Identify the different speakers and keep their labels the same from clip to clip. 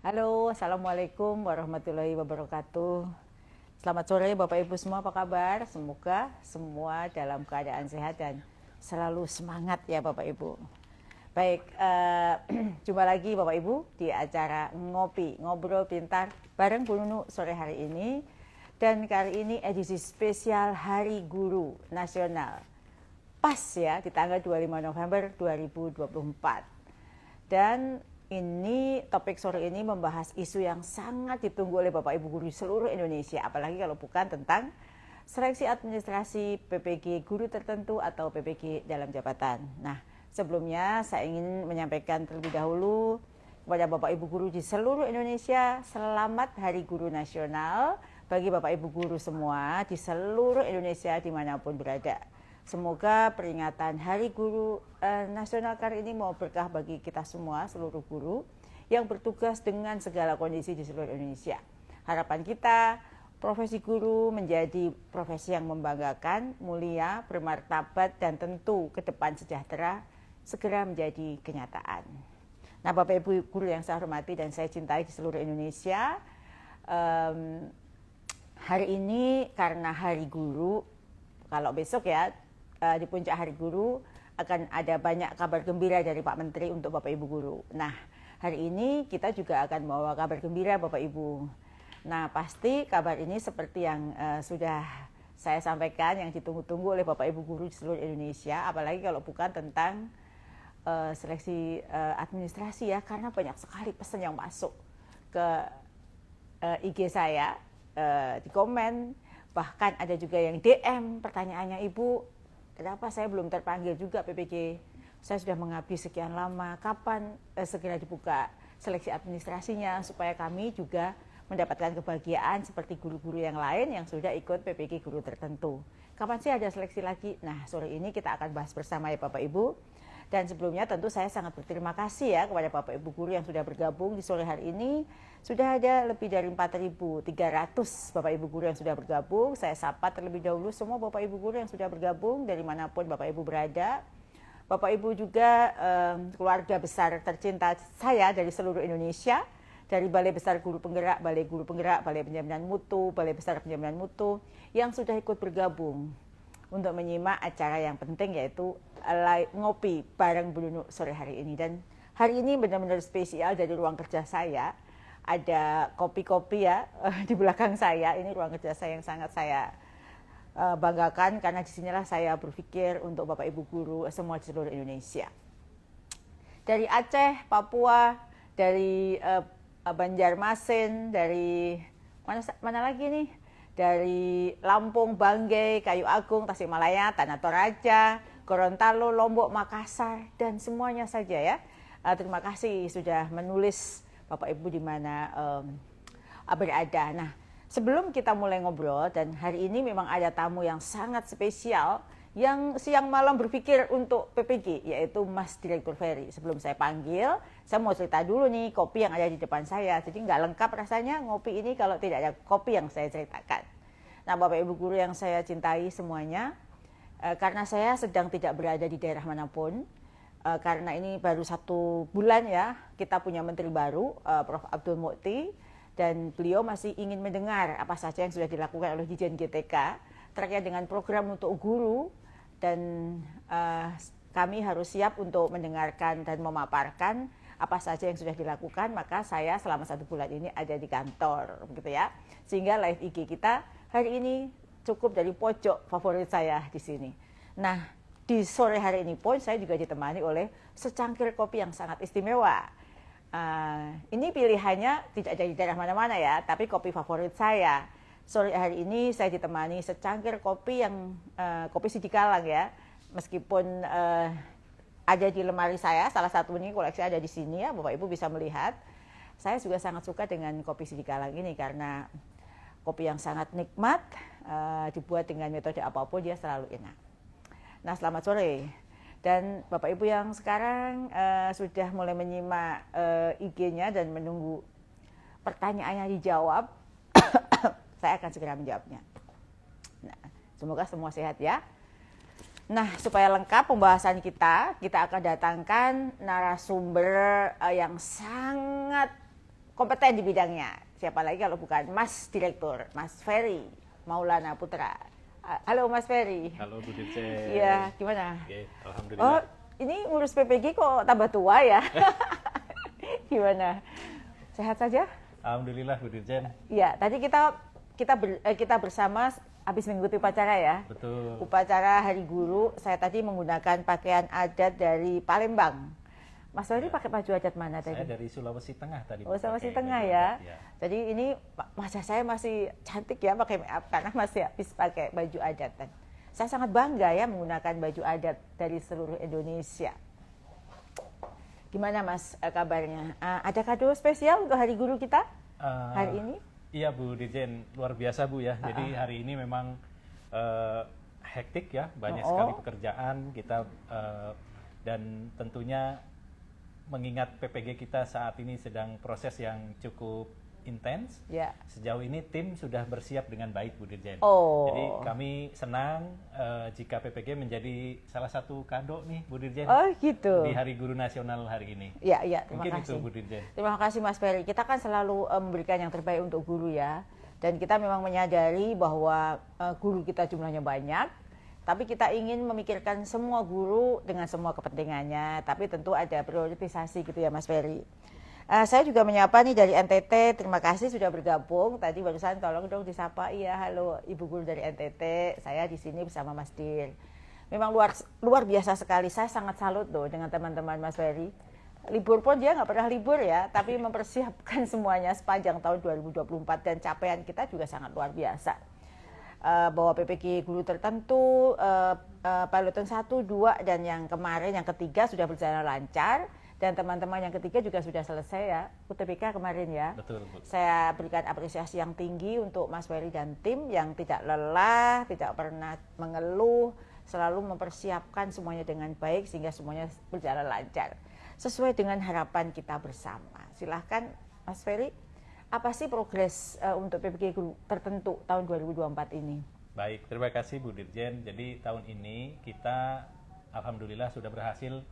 Speaker 1: Halo, Assalamualaikum warahmatullahi wabarakatuh. Selamat sore Bapak Ibu semua, apa kabar? Semoga semua dalam keadaan sehat dan selalu semangat ya Bapak Ibu. Baik, jumpa lagi Bapak Ibu di acara Ngopi, Ngobrol Pintar bareng Bu Nunu sore hari ini. Dan kali ini edisi spesial Hari Guru Nasional. Pas ya, di tanggal 25 November 2024. Dan ini topik sore ini membahas isu yang sangat ditunggu oleh Bapak Ibu guru di seluruh Indonesia, apalagi kalau bukan tentang seleksi administrasi PPG guru tertentu atau PPG dalam jabatan. Nah, sebelumnya saya ingin menyampaikan terlebih dahulu kepada Bapak Ibu guru di seluruh Indonesia, selamat Hari Guru Nasional bagi Bapak Ibu guru semua di seluruh Indonesia dimanapun berada. Semoga peringatan Hari Guru Nasional kali ini mau berkah bagi kita semua, seluruh guru yang bertugas dengan segala kondisi di seluruh Indonesia. Harapan kita, profesi guru menjadi profesi yang membanggakan, mulia, bermartabat, dan tentu ke depan sejahtera segera menjadi kenyataan. Nah, Bapak Ibu guru yang saya hormati dan saya cintai di seluruh Indonesia, hari ini karena Hari Guru, kalau besok ya, di puncak Hari Guru akan ada banyak kabar gembira dari Pak Menteri untuk Bapak Ibu guru. Nah, hari ini kita juga akan membawa kabar gembira Bapak Ibu. Nah, pasti kabar ini seperti yang sudah saya sampaikan, yang ditunggu-tunggu oleh Bapak Ibu guru di seluruh Indonesia, apalagi kalau bukan tentang seleksi administrasi ya, karena banyak sekali pesan yang masuk ke IG saya, di komen, bahkan ada juga yang DM pertanyaannya, Ibu, kenapa saya belum terpanggil juga PPG? Saya sudah mengabdi sekian lama, kapan segera dibuka seleksi administrasinya supaya kami juga mendapatkan kebahagiaan seperti guru-guru yang lain yang sudah ikut PPG guru tertentu. Kapan sih ada seleksi lagi? Nah, sore ini kita akan bahas bersama ya Bapak Ibu. Dan sebelumnya tentu saya sangat berterima kasih ya kepada Bapak Ibu guru yang sudah bergabung di sore hari ini. Sudah ada lebih dari 4.300 Bapak Ibu guru yang sudah bergabung. Saya sapa terlebih dahulu semua Bapak Ibu guru yang sudah bergabung dari manapun Bapak Ibu berada. Bapak Ibu juga keluarga besar tercinta saya dari seluruh Indonesia. Dari Balai Besar Guru Penggerak, Balai Guru Penggerak, Balai Penjaminan Mutu, Balai Besar Penjaminan Mutu yang sudah ikut bergabung untuk menyimak acara yang penting yaitu ngopi bareng Bu Nunu sore hari ini. Dan hari ini benar-benar spesial dari ruang kerja saya. Ada kopi-kopi ya di belakang saya. Ini ruang kerja saya yang sangat saya banggakan karena disinilah saya berpikir untuk Bapak Ibu guru semua di seluruh Indonesia. Dari Aceh, Papua, dari Banjarmasin, dari mana lagi nih? Dari Lampung, Banggai, Kayu Agung, Tasikmalaya, Tanah Toraja, Gorontalo, Lombok, Makassar, dan semuanya saja ya. Terima kasih sudah menulis Bapak Ibu di mana berada. Nah, sebelum kita mulai ngobrol, dan hari ini memang ada tamu yang sangat spesial yang siang malam berpikir untuk PPG, yaitu Mas Direktur Ferry. Sebelum saya panggil, saya mau cerita dulu nih kopi yang ada di depan saya. Jadi nggak lengkap rasanya ngopi ini kalau tidak ada kopi yang saya ceritakan. Nah, Bapak Ibu guru yang saya cintai semuanya, karena saya sedang tidak berada di daerah manapun, karena ini baru 1 bulan ya, kita punya menteri baru, Prof. Abdul Mukti, dan beliau masih ingin mendengar apa saja yang sudah dilakukan oleh Dirjen GTK terkait dengan program untuk guru, dan kami harus siap untuk mendengarkan dan memaparkan apa saja yang sudah dilakukan. Maka saya selama 1 bulan ini ada di kantor, begitu ya, sehingga live IG kita hari ini cukup dari pojok favorit saya di sini. Nah, di sore hari ini pun saya juga ditemani oleh secangkir kopi yang sangat istimewa. Ini pilihannya tidak dari daerah mana-mana ya, tapi kopi favorit saya. Sore hari ini saya ditemani secangkir kopi yang kopi Sidikalang ya. Meskipun ada di lemari saya, salah satu ini koleksi ada di sini ya, Bapak Ibu bisa melihat. Saya juga sangat suka dengan kopi Sidikalang ini karena kopi yang sangat nikmat, dibuat dengan metode apapun dia selalu enak. Nah, selamat sore. Dan Bapak Ibu yang sekarang sudah mulai menyimak IG-nya dan menunggu pertanyaannya dijawab, saya akan segera menjawabnya. Nah, semoga semua sehat ya. Nah, supaya lengkap pembahasan kita akan datangkan narasumber yang sangat kompeten di bidangnya. Siapa lagi kalau bukan Mas Direktur, Mas Ferry Maulana Putra. Halo Mas Ferry.
Speaker 2: Halo Bu Dirjen.
Speaker 1: Iya, gimana?
Speaker 2: Oke, alhamdulillah.
Speaker 1: Oh, ini ngurus PPG kok tambah tua ya? Gimana? Sehat saja?
Speaker 2: Alhamdulillah Bu Dirjen.
Speaker 1: Iya, tadi kita bersama habis mengikuti upacara ya.
Speaker 2: Betul.
Speaker 1: Upacara Hari Guru, saya tadi menggunakan pakaian adat dari Palembang. Mas Ferry pakai baju adat mana tadi?
Speaker 2: Saya dari Sulawesi Tengah tadi.
Speaker 1: Oh, Sulawesi
Speaker 2: pakai
Speaker 1: Tengah
Speaker 2: baju
Speaker 1: ya.
Speaker 2: adat, ya.
Speaker 1: Jadi ini wajah saya masih cantik ya pakai make up karena masih habis pakai baju adat. Dan saya sangat bangga ya menggunakan baju adat dari seluruh Indonesia. Gimana Mas kabarnya? Ada kado spesial untuk Hari Guru kita hari ini?
Speaker 2: Iya Bu Dirjen, luar biasa Bu ya. Jadi hari ini memang hektik ya, banyak sekali pekerjaan kita dan tentunya mengingat PPG kita saat ini sedang proses yang cukup intens.
Speaker 1: Ya.
Speaker 2: Sejauh ini tim sudah bersiap dengan baik Bu Dirjen.
Speaker 1: Oh.
Speaker 2: Jadi kami senang jika PPG menjadi salah satu kado nih Bu Dirjen.
Speaker 1: Oh gitu.
Speaker 2: Di Hari Guru Nasional hari ini.
Speaker 1: Iya, iya, terima
Speaker 2: Mungkin
Speaker 1: kasih.
Speaker 2: itu Bu Dirjen.
Speaker 1: Terima kasih Mas Ferry. Kita kan selalu memberikan yang terbaik untuk guru ya. Dan kita memang menyadari bahwa guru kita jumlahnya banyak. Tapi kita ingin memikirkan semua guru dengan semua kepentingannya. Tapi tentu ada prioritisasi gitu ya Mas Ferry. Saya juga menyapa nih dari NTT. Terima kasih sudah bergabung. Tadi barusan tolong dong disapa. Iya, halo Ibu Guru dari NTT. Saya di sini bersama Mas Dir. Memang luar biasa sekali. Saya sangat salut loh dengan teman-teman Mas Ferry. Libur pun dia nggak pernah libur ya, tapi mempersiapkan semuanya sepanjang tahun 2024 dan capaian kita juga sangat luar biasa. Bahwa PPG guru tertentu, pilotan 1, 2, dan yang kemarin yang ketiga sudah berjalan lancar. Dan teman-teman yang ketiga juga sudah selesai ya, UTBK kemarin ya.
Speaker 2: Betul, Bu.
Speaker 1: Saya berikan apresiasi yang tinggi untuk Mas Ferry dan tim yang tidak lelah, tidak pernah mengeluh, selalu mempersiapkan semuanya dengan baik sehingga semuanya berjalan lancar. Sesuai dengan harapan kita bersama. Silahkan Mas Ferry, apa sih progres untuk PPG guru tertentu tahun 2024 ini?
Speaker 2: Baik, terima kasih Bu Dirjen. Jadi tahun ini kita alhamdulillah sudah berhasil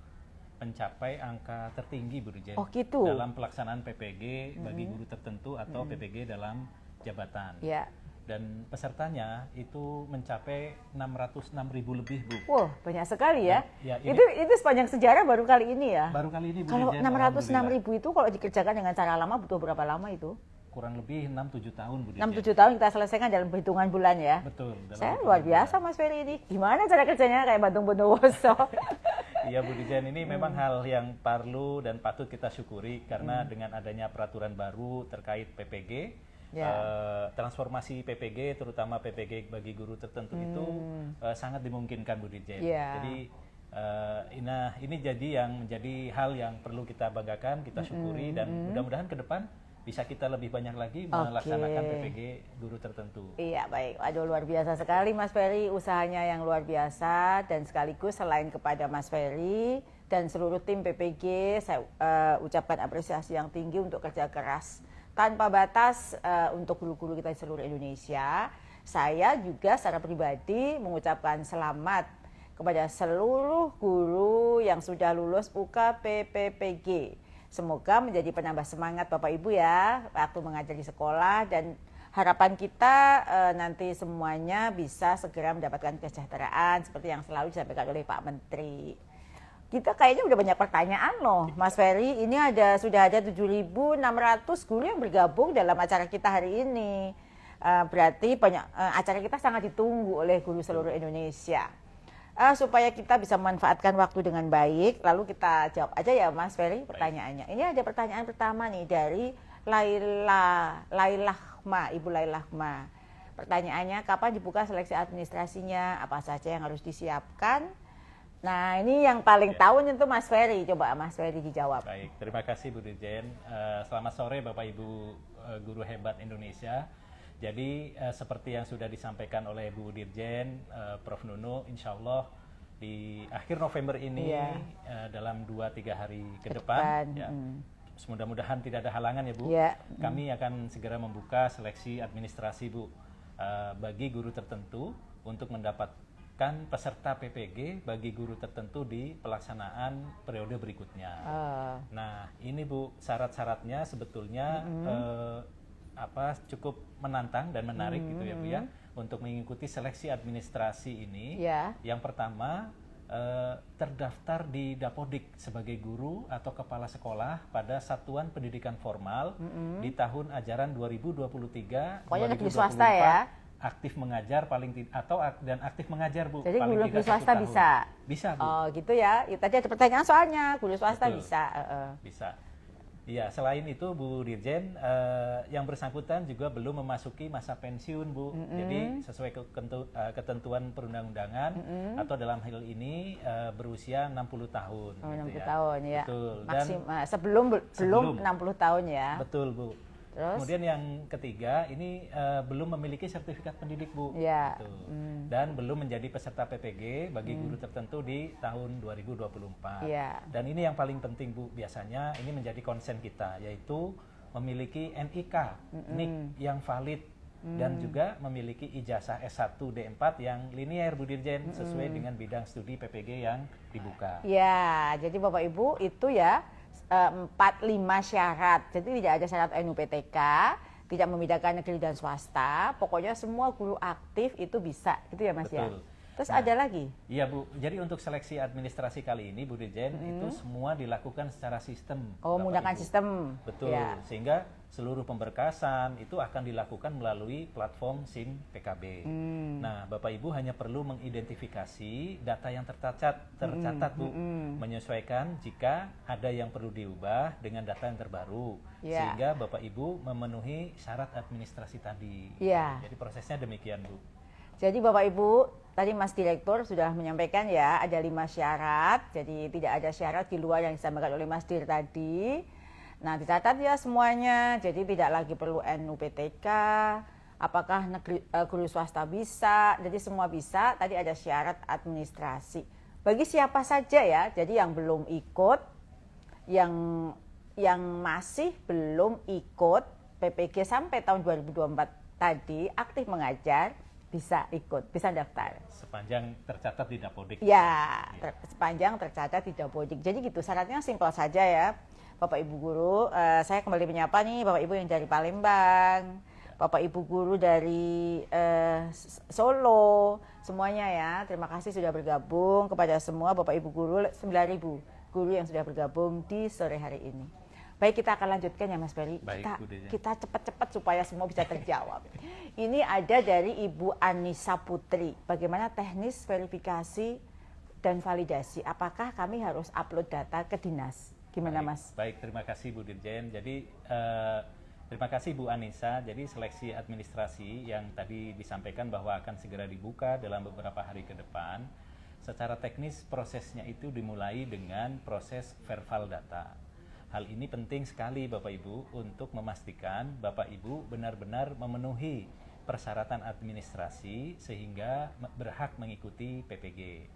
Speaker 2: mencapai angka tertinggi Bu Dirjen.
Speaker 1: Oh gitu.
Speaker 2: Dalam pelaksanaan PPG bagi guru tertentu atau PPG dalam jabatan.
Speaker 1: Ya.
Speaker 2: Dan pesertanya itu mencapai 606.000 lebih Bu.
Speaker 1: Wah, banyak sekali ya.
Speaker 2: Ya, ini
Speaker 1: itu sepanjang sejarah baru kali ini ya.
Speaker 2: baru kali ini Bu
Speaker 1: Kalau
Speaker 2: Dirjen.
Speaker 1: 606.000 itu kalau dikerjakan dengan cara lama butuh berapa lama itu?
Speaker 2: Kurang lebih 6-7 tahun Bu Dirjen.
Speaker 1: 6-7 tahun kita selesaikan dalam hitungan bulan ya.
Speaker 2: Betul. dalam
Speaker 1: Saya
Speaker 2: hitungan
Speaker 1: luar
Speaker 2: bulan.
Speaker 1: biasa Mas Ferry ini. Gimana cara kerjanya kayak Bantung Bondowoso?
Speaker 2: Iya Bu Dirjen, ini memang hal yang perlu dan patut kita syukuri karena dengan adanya peraturan baru terkait PPG, transformasi PPG terutama PPG bagi guru tertentu itu sangat dimungkinkan Bu Dirjen. Jadi ini menjadi hal yang perlu kita banggakan, kita syukuri dan mudah-mudahan ke depan bisa kita lebih banyak lagi melaksanakan PPG guru tertentu.
Speaker 1: Iya, baik. Aduh, luar biasa sekali Mas Ferry, usahanya yang luar biasa dan sekaligus selain kepada Mas Ferry dan seluruh tim PPG, saya ucapkan apresiasi yang tinggi untuk kerja keras tanpa batas untuk guru-guru kita di seluruh Indonesia. Saya juga secara pribadi mengucapkan selamat kepada seluruh guru yang sudah lulus UKPPPG. Semoga menjadi penambah semangat Bapak Ibu ya waktu mengajar di sekolah dan harapan kita nanti semuanya bisa segera mendapatkan kesejahteraan seperti yang selalu disampaikan oleh Pak Menteri. Kita kayaknya udah banyak pertanyaan loh Mas Ferry, ini sudah ada 7.600 guru yang bergabung dalam acara kita hari ini. Berarti acara kita sangat ditunggu oleh guru seluruh Indonesia. Supaya kita bisa memanfaatkan waktu dengan baik, lalu kita jawab aja ya Mas Ferry pertanyaannya. Ini ada pertanyaan pertama nih dari Lailahma, Ibu Lailahma. Pertanyaannya, kapan dibuka seleksi administrasinya, apa saja yang harus disiapkan? Nah ini yang paling tahu itu Mas Ferry, coba Mas Ferry dijawab.
Speaker 2: Baik, terima kasih Bu Dirjen. Selamat sore Bapak Ibu guru hebat Indonesia. Jadi seperti yang sudah disampaikan oleh Bu Dirjen, Prof. Nunu, insya Allah di akhir November ini dalam 2-3 hari ke depan, ya, mudah-mudahan tidak ada halangan ya Bu, kami akan segera membuka seleksi administrasi Bu bagi guru tertentu untuk mendapat menetapkan peserta PPG bagi guru tertentu di pelaksanaan periode berikutnya. Nah, ini Bu, syarat-syaratnya sebetulnya cukup menantang dan menarik gitu ya Bu ya, untuk mengikuti seleksi administrasi ini. Yang pertama, terdaftar di Dapodik sebagai guru atau kepala sekolah pada satuan pendidikan formal di tahun ajaran 2023
Speaker 1: pokoknya negeri
Speaker 2: 2024,
Speaker 1: swasta ya,
Speaker 2: aktif mengajar dan aktif mengajar Bu.
Speaker 1: Jadi
Speaker 2: paling
Speaker 1: guru
Speaker 2: tidak 1
Speaker 1: swasta
Speaker 2: tahun.
Speaker 1: bisa?
Speaker 2: Bu.
Speaker 1: Oh gitu ya. Tadi ada pertanyaan soalnya, guru swasta
Speaker 2: Betul.
Speaker 1: bisa.
Speaker 2: Bisa. Iya, selain itu Bu Dirjen, yang bersangkutan juga belum memasuki masa pensiun Bu. Jadi sesuai ketentuan perundang-undangan atau dalam hal ini berusia 60 tahun.
Speaker 1: Oh,
Speaker 2: gitu
Speaker 1: 60
Speaker 2: ya.
Speaker 1: tahun ya.
Speaker 2: Betul.
Speaker 1: Sebelum 60 tahun ya.
Speaker 2: Betul Bu.
Speaker 1: Terus?
Speaker 2: Kemudian yang ketiga, ini belum memiliki sertifikat pendidik Bu.
Speaker 1: Ya.
Speaker 2: Gitu. Dan belum menjadi peserta PPG bagi guru tertentu di tahun 2024.
Speaker 1: Ya.
Speaker 2: Dan ini yang paling penting Bu, biasanya ini menjadi konsen kita, yaitu memiliki NIK, NIK yang valid, dan juga memiliki ijazah S1 D4 yang linier Bu Dirjen, sesuai dengan bidang studi PPG yang dibuka.
Speaker 1: Ya, jadi Bapak Ibu itu ya 4-5 syarat. Jadi tidak ada syarat NUPTK, tidak membedakan negeri dan swasta. Pokoknya semua guru aktif itu bisa, gitu ya Mas ya.
Speaker 2: Betul.
Speaker 1: Terus ada lagi?
Speaker 2: Iya Bu, jadi untuk seleksi administrasi kali ini Bu Dirjen itu semua dilakukan secara sistem.
Speaker 1: Oh,
Speaker 2: Bapak
Speaker 1: menggunakan
Speaker 2: Ibu.
Speaker 1: sistem.
Speaker 2: Betul,
Speaker 1: Ya.
Speaker 2: sehingga seluruh pemberkasan itu akan dilakukan melalui platform SIM PKB. Nah, Bapak Ibu hanya perlu mengidentifikasi data yang tercatat Bu, menyesuaikan jika ada yang perlu diubah dengan data yang terbaru, sehingga Bapak Ibu memenuhi syarat administrasi tadi.
Speaker 1: Ya.
Speaker 2: Jadi prosesnya demikian Bu.
Speaker 1: Jadi Bapak Ibu, tadi Mas Direktur sudah menyampaikan ya, ada 5 syarat. Jadi tidak ada syarat di luar yang disampaikan oleh Mas Dir tadi. Nah, dicatat ya semuanya. Jadi tidak lagi perlu NUPTK, apakah guru swasta bisa, jadi semua bisa. Tadi ada syarat administrasi. Bagi siapa saja ya, jadi yang belum ikut, yang masih belum ikut PPG sampai tahun 2024 tadi, aktif mengajar, bisa ikut, bisa daftar.
Speaker 2: Sepanjang tercatat di Dapodik.
Speaker 1: Ya, sepanjang tercatat di Dapodik. Jadi gitu, syaratnya simpel saja ya. Bapak Ibu guru, saya kembali menyapa nih Bapak Ibu yang dari Palembang, Bapak Ibu guru dari Solo, semuanya ya. Terima kasih sudah bergabung, kepada semua Bapak Ibu guru, 9.000 guru yang sudah bergabung di sore hari ini. Baik, kita akan lanjutkan ya Mas Ferry. Kita cepat-cepat supaya semua bisa terjawab. Ini ada dari Ibu Anissa Putri. Bagaimana teknis verifikasi dan validasi? Apakah kami harus upload data ke dinas? Gimana Mas?
Speaker 2: Baik, terima kasih Bu Dirjen. Jadi terima kasih Bu Anissa. Jadi seleksi administrasi yang tadi disampaikan bahwa akan segera dibuka dalam beberapa hari ke depan. Secara teknis prosesnya itu dimulai dengan proses verval data. Hal ini penting sekali Bapak Ibu untuk memastikan Bapak Ibu benar-benar memenuhi persyaratan administrasi sehingga berhak mengikuti PPG.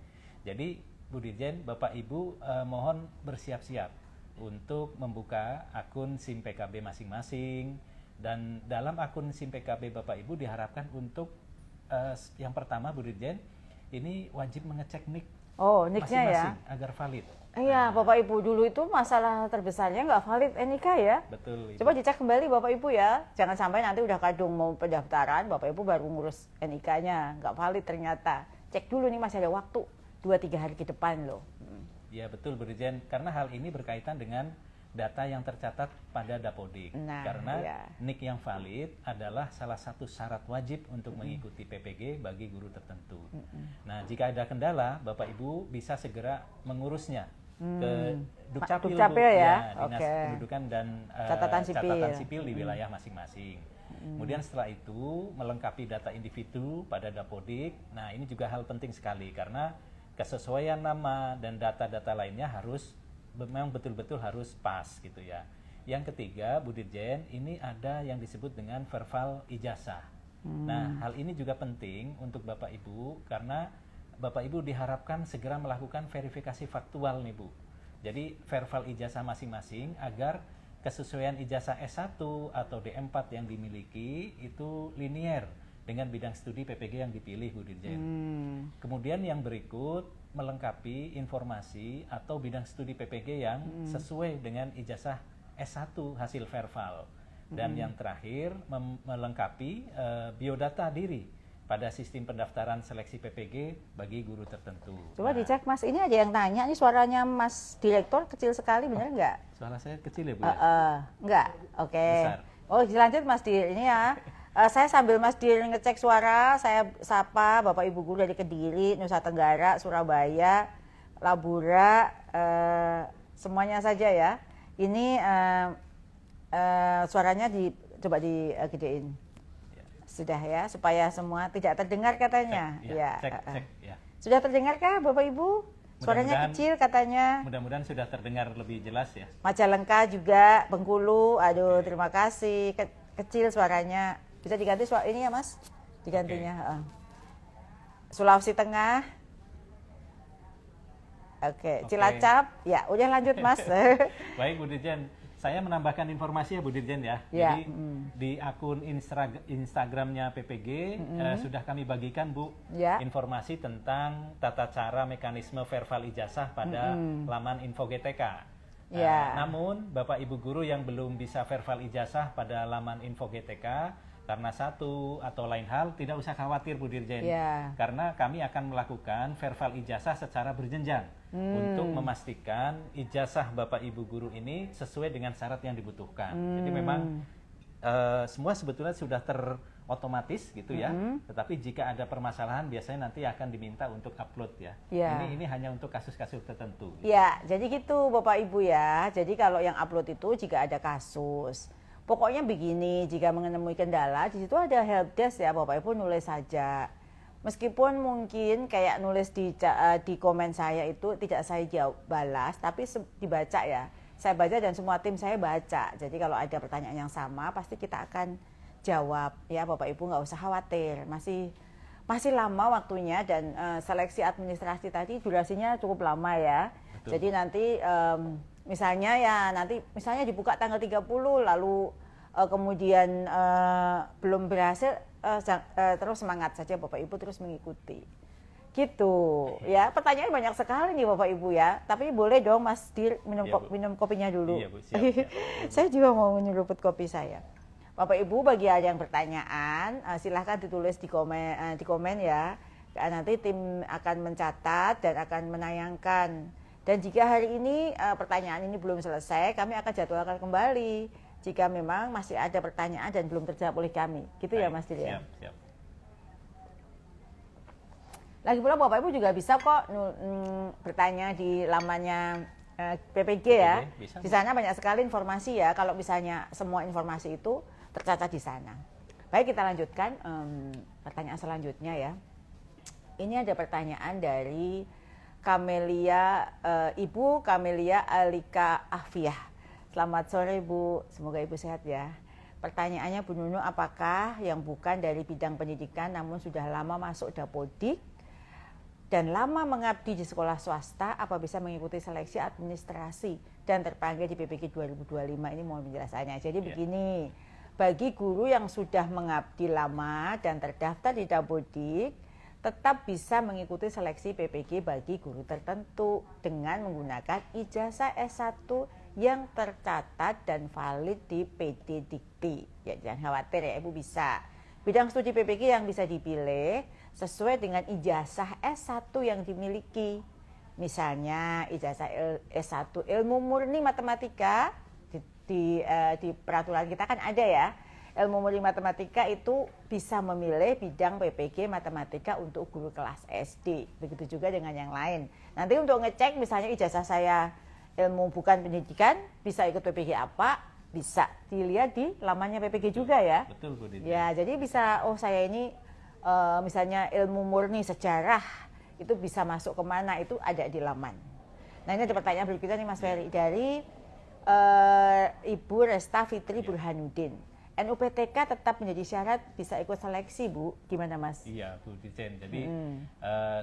Speaker 2: Jadi Bu Dirjen, Bapak Ibu mohon bersiap-siap untuk membuka akun SIM PKB masing-masing, dan dalam akun SIM PKB Bapak Ibu diharapkan untuk yang pertama Bu Dirjen, ini wajib mengecek NIK masing-masing agar valid.
Speaker 1: Iya, Bapak Ibu, dulu itu masalah terbesarnya nggak valid NIK ya.
Speaker 2: Betul. Ibu.
Speaker 1: Coba dicek kembali Bapak Ibu ya. Jangan sampai nanti udah kadung mau pendaftaran, Bapak Ibu baru ngurus NIK-nya, nggak valid ternyata. Cek dulu nih, masih ada waktu 2-3 hari ke depan loh.
Speaker 2: Iya betul Bu Dirjen, karena hal ini berkaitan dengan data yang tercatat pada Dapodik. Karena NIK yang valid adalah salah satu syarat wajib untuk mengikuti PPG bagi guru tertentu. Nah, jika ada kendala, Bapak Ibu bisa segera mengurusnya ke Dukcapil,
Speaker 1: ya,
Speaker 2: Dinas Pendudukan dan catatan sipil di wilayah masing-masing. Kemudian setelah itu melengkapi data individu pada Dapodik. Nah, ini juga hal penting sekali karena kesesuaian nama dan data-data lainnya harus memang betul-betul harus pas gitu ya. Yang ketiga, Bu Dirjen, ini ada yang disebut dengan verval ijazah. Nah, hal ini juga penting untuk Bapak Ibu karena Bapak Ibu diharapkan segera melakukan verifikasi faktual nih Bu. Jadi verval ijazah masing-masing agar kesesuaian ijazah S1 atau D4 yang dimiliki itu linier dengan bidang studi PPG yang dipilih, Bu Dirjen. Kemudian yang berikut melengkapi informasi atau bidang studi PPG yang sesuai dengan ijazah S1 hasil verval. Dan yang terakhir melengkapi biodata diri pada sistem pendaftaran seleksi PPG bagi guru tertentu.
Speaker 1: Coba dicek Mas, ini ada yang tanya, ini suaranya Mas Direktur kecil sekali, benar nggak?
Speaker 2: Suara saya kecil ya Bu?
Speaker 1: Enggak, oke.
Speaker 2: Besar.
Speaker 1: Oh dilanjut Mas Dir, ini ya. Saya sambil Mas Dir ngecek suara, saya sapa Bapak Ibu Guru dari Kediri, Nusa Tenggara, Surabaya, Labura, semuanya saja ya. Ini suaranya coba digedein. Sudah ya, supaya semua tidak terdengar katanya.
Speaker 2: Cek, ya. Cek, ya.
Speaker 1: Sudah terdengarkah Bapak Ibu? Suaranya kecil katanya.
Speaker 2: Mudah-mudahan sudah terdengar lebih jelas ya.
Speaker 1: Majalengka juga, Bengkulu, aduh terima kasih. Kecil suaranya. Bisa diganti suara ini ya Mas? Digantinya. Sulawesi Tengah. Oke. Cilacap. Ya, udah lanjut Mas.
Speaker 2: Baik Bu Dirjen. Saya menambahkan informasi ya Bu Dirjen ya.
Speaker 1: Ya.
Speaker 2: Jadi di akun Instagramnya PPG sudah kami bagikan Bu informasi tentang tata cara mekanisme verval ijazah pada laman Info GTK. Namun Bapak Ibu Guru yang belum bisa verval ijazah pada laman Info GTK karena satu atau lain hal tidak usah khawatir Bu Dirjen. Karena kami akan melakukan verval ijazah secara berjenjang. Untuk memastikan ijazah Bapak Ibu Guru ini sesuai dengan syarat yang dibutuhkan. Jadi memang semua sebetulnya sudah terotomatis gitu ya. Tetapi jika ada permasalahan biasanya nanti akan diminta untuk upload ya. Ini hanya untuk kasus-kasus tertentu.
Speaker 1: Gitu. Ya, jadi gitu Bapak Ibu ya. Jadi kalau yang upload itu jika ada kasus, pokoknya begini, jika menemui kendala di situ ada helpdesk ya Bapak Ibu nulis saja. Meskipun mungkin kayak nulis di komen saya itu tidak saya jawab balas, tapi dibaca ya. Saya baca dan semua tim saya baca. Jadi kalau ada pertanyaan yang sama pasti kita akan jawab ya Bapak Ibu, nggak usah khawatir. Masih lama waktunya dan seleksi administrasi tadi durasinya cukup lama ya. Betul. Jadi nanti misalnya dibuka tanggal 30 lalu kemudian belum berhasil, terus semangat saja Bapak Ibu terus mengikuti gitu ya. Pertanyaan banyak sekali nih Bapak Ibu ya, tapi boleh dong Mas Dir minum kopinya dulu. Iya, Bu, siap. Saya juga mau menyeruput kopi saya. Bapak Ibu bagi ada yang pertanyaan silahkan ditulis di komen ya. Nanti tim akan mencatat dan akan menayangkan. Dan jika hari ini pertanyaan ini belum selesai, kami akan jadwalkan kembali jika memang masih ada pertanyaan dan belum terjawab oleh kami. Gitu. Baik, ya Mas Dir ya?
Speaker 2: Siap.
Speaker 1: Lagi pula Bapak Ibu juga bisa kok bertanya di lamannya PPG ya. Bisa, di sana banyak sekali informasi ya, kalau misalnya semua informasi itu tercatat di sana. Baik, kita lanjutkan pertanyaan selanjutnya ya. Ini ada pertanyaan dari Ibu Kamelia Alika Afiah. Selamat sore Bu, semoga Ibu sehat ya. Pertanyaannya Bu Nunu, apakah yang bukan dari bidang pendidikan namun sudah lama masuk Dapodik dan lama mengabdi di sekolah swasta, apa bisa mengikuti seleksi administrasi dan terpanggil di PPG 2025? Ini mohon penjelasannya. Jadi begini, bagi guru yang sudah mengabdi lama dan terdaftar di Dapodik, tetap bisa mengikuti seleksi PPG bagi guru tertentu dengan menggunakan ijazah S1 yang tercatat dan valid di PD Dikti. Ya, jangan khawatir ya, Ibu bisa. Bidang studi PPG yang bisa dipilih sesuai dengan ijazah S1 yang dimiliki. Misalnya ijazah S1 ilmu murni matematika, di peraturan kita kan ada ya. Ilmu murni matematika itu bisa memilih bidang PPG matematika untuk guru kelas SD. Begitu juga dengan yang lain. Nanti untuk ngecek misalnya ijazah saya ilmu bukan pendidikan, bisa ikut PPG apa? Bisa dilihat di lamannya PPG juga ya.
Speaker 2: Betul Bu Didi.
Speaker 1: Ya, jadi bisa saya ini misalnya ilmu murni sejarah itu bisa masuk kemana, itu ada di laman. Nah, ini ada pertanyaan berikutnya nih Mas Ferry dari Ibu Resta Fitri Burhanuddin. NUPTK tetap menjadi syarat bisa ikut seleksi Bu, gimana Mas?
Speaker 2: Iya Bu Dirjen, jadi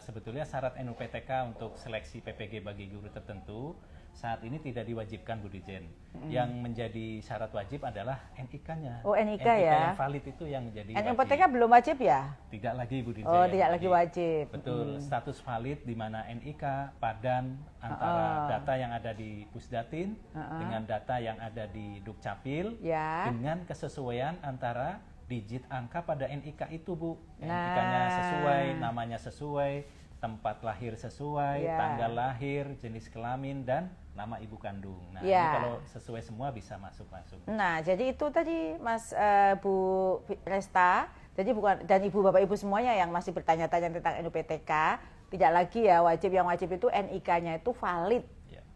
Speaker 2: sebetulnya syarat NUPTK untuk seleksi PPG bagi guru tertentu saat ini tidak diwajibkan Bu Dirjen. Yang menjadi syarat wajib adalah NIK-nya.
Speaker 1: Oh, NIK
Speaker 2: NIK
Speaker 1: ya.
Speaker 2: yang valid itu yang jadi
Speaker 1: NUPTK belum wajib ya?
Speaker 2: Tidak lagi Bu Dirjen.
Speaker 1: Oh, tidak lagi wajib.
Speaker 2: Betul, status valid di mana NIK padan antara data yang ada di Pusdatin dengan data yang ada di Dukcapil dengan kesesuaian antara digit angka pada NIK itu, Bu. NIK-nya sesuai, namanya sesuai, tempat lahir sesuai, tanggal lahir, jenis kelamin, dan nama ibu kandung. Nah, ini kalau sesuai semua bisa masuk langsung.
Speaker 1: Nah, jadi itu tadi Mas Bu Resta, jadi bukan, dan Ibu Bapak Ibu semuanya yang masih bertanya-tanya tentang NUPTK, tidak lagi ya wajib, yang wajib itu NIK-nya itu valid.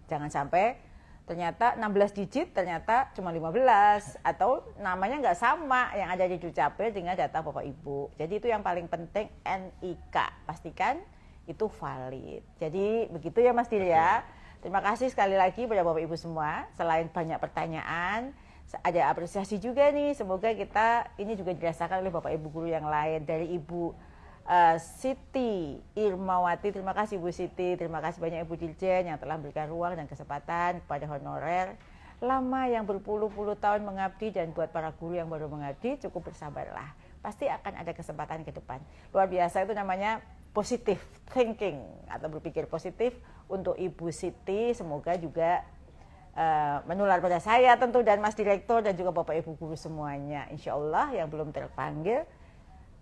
Speaker 1: Jangan sampai ternyata 16 digit ternyata cuma 15 atau namanya nggak sama yang ada di Dukcapil dengan data Bapak Ibu. Jadi itu yang paling penting, NIK. Pastikan itu valid. Jadi begitu ya Mas Dir ya. Terima kasih sekali lagi pada Bapak Ibu semua. Selain banyak pertanyaan, ada apresiasi juga nih. Semoga kita ini juga dirasakan oleh Bapak Ibu guru yang lain. Dari Ibu Siti Irmawati, terima kasih Bu Siti. Terima kasih banyak Ibu Dirjen yang telah memberikan ruang dan kesempatan kepada honorer lama yang berpuluh-puluh tahun mengabdi, dan buat para guru yang baru mengabdi, cukup bersabarlah. Pasti akan ada kesempatan ke depan. Luar biasa, itu namanya positive thinking atau berpikir positif untuk Ibu Siti. Semoga juga menular pada saya tentu, dan Mas Direktur, dan juga Bapak Ibu guru semuanya. Insya Allah yang belum terpanggil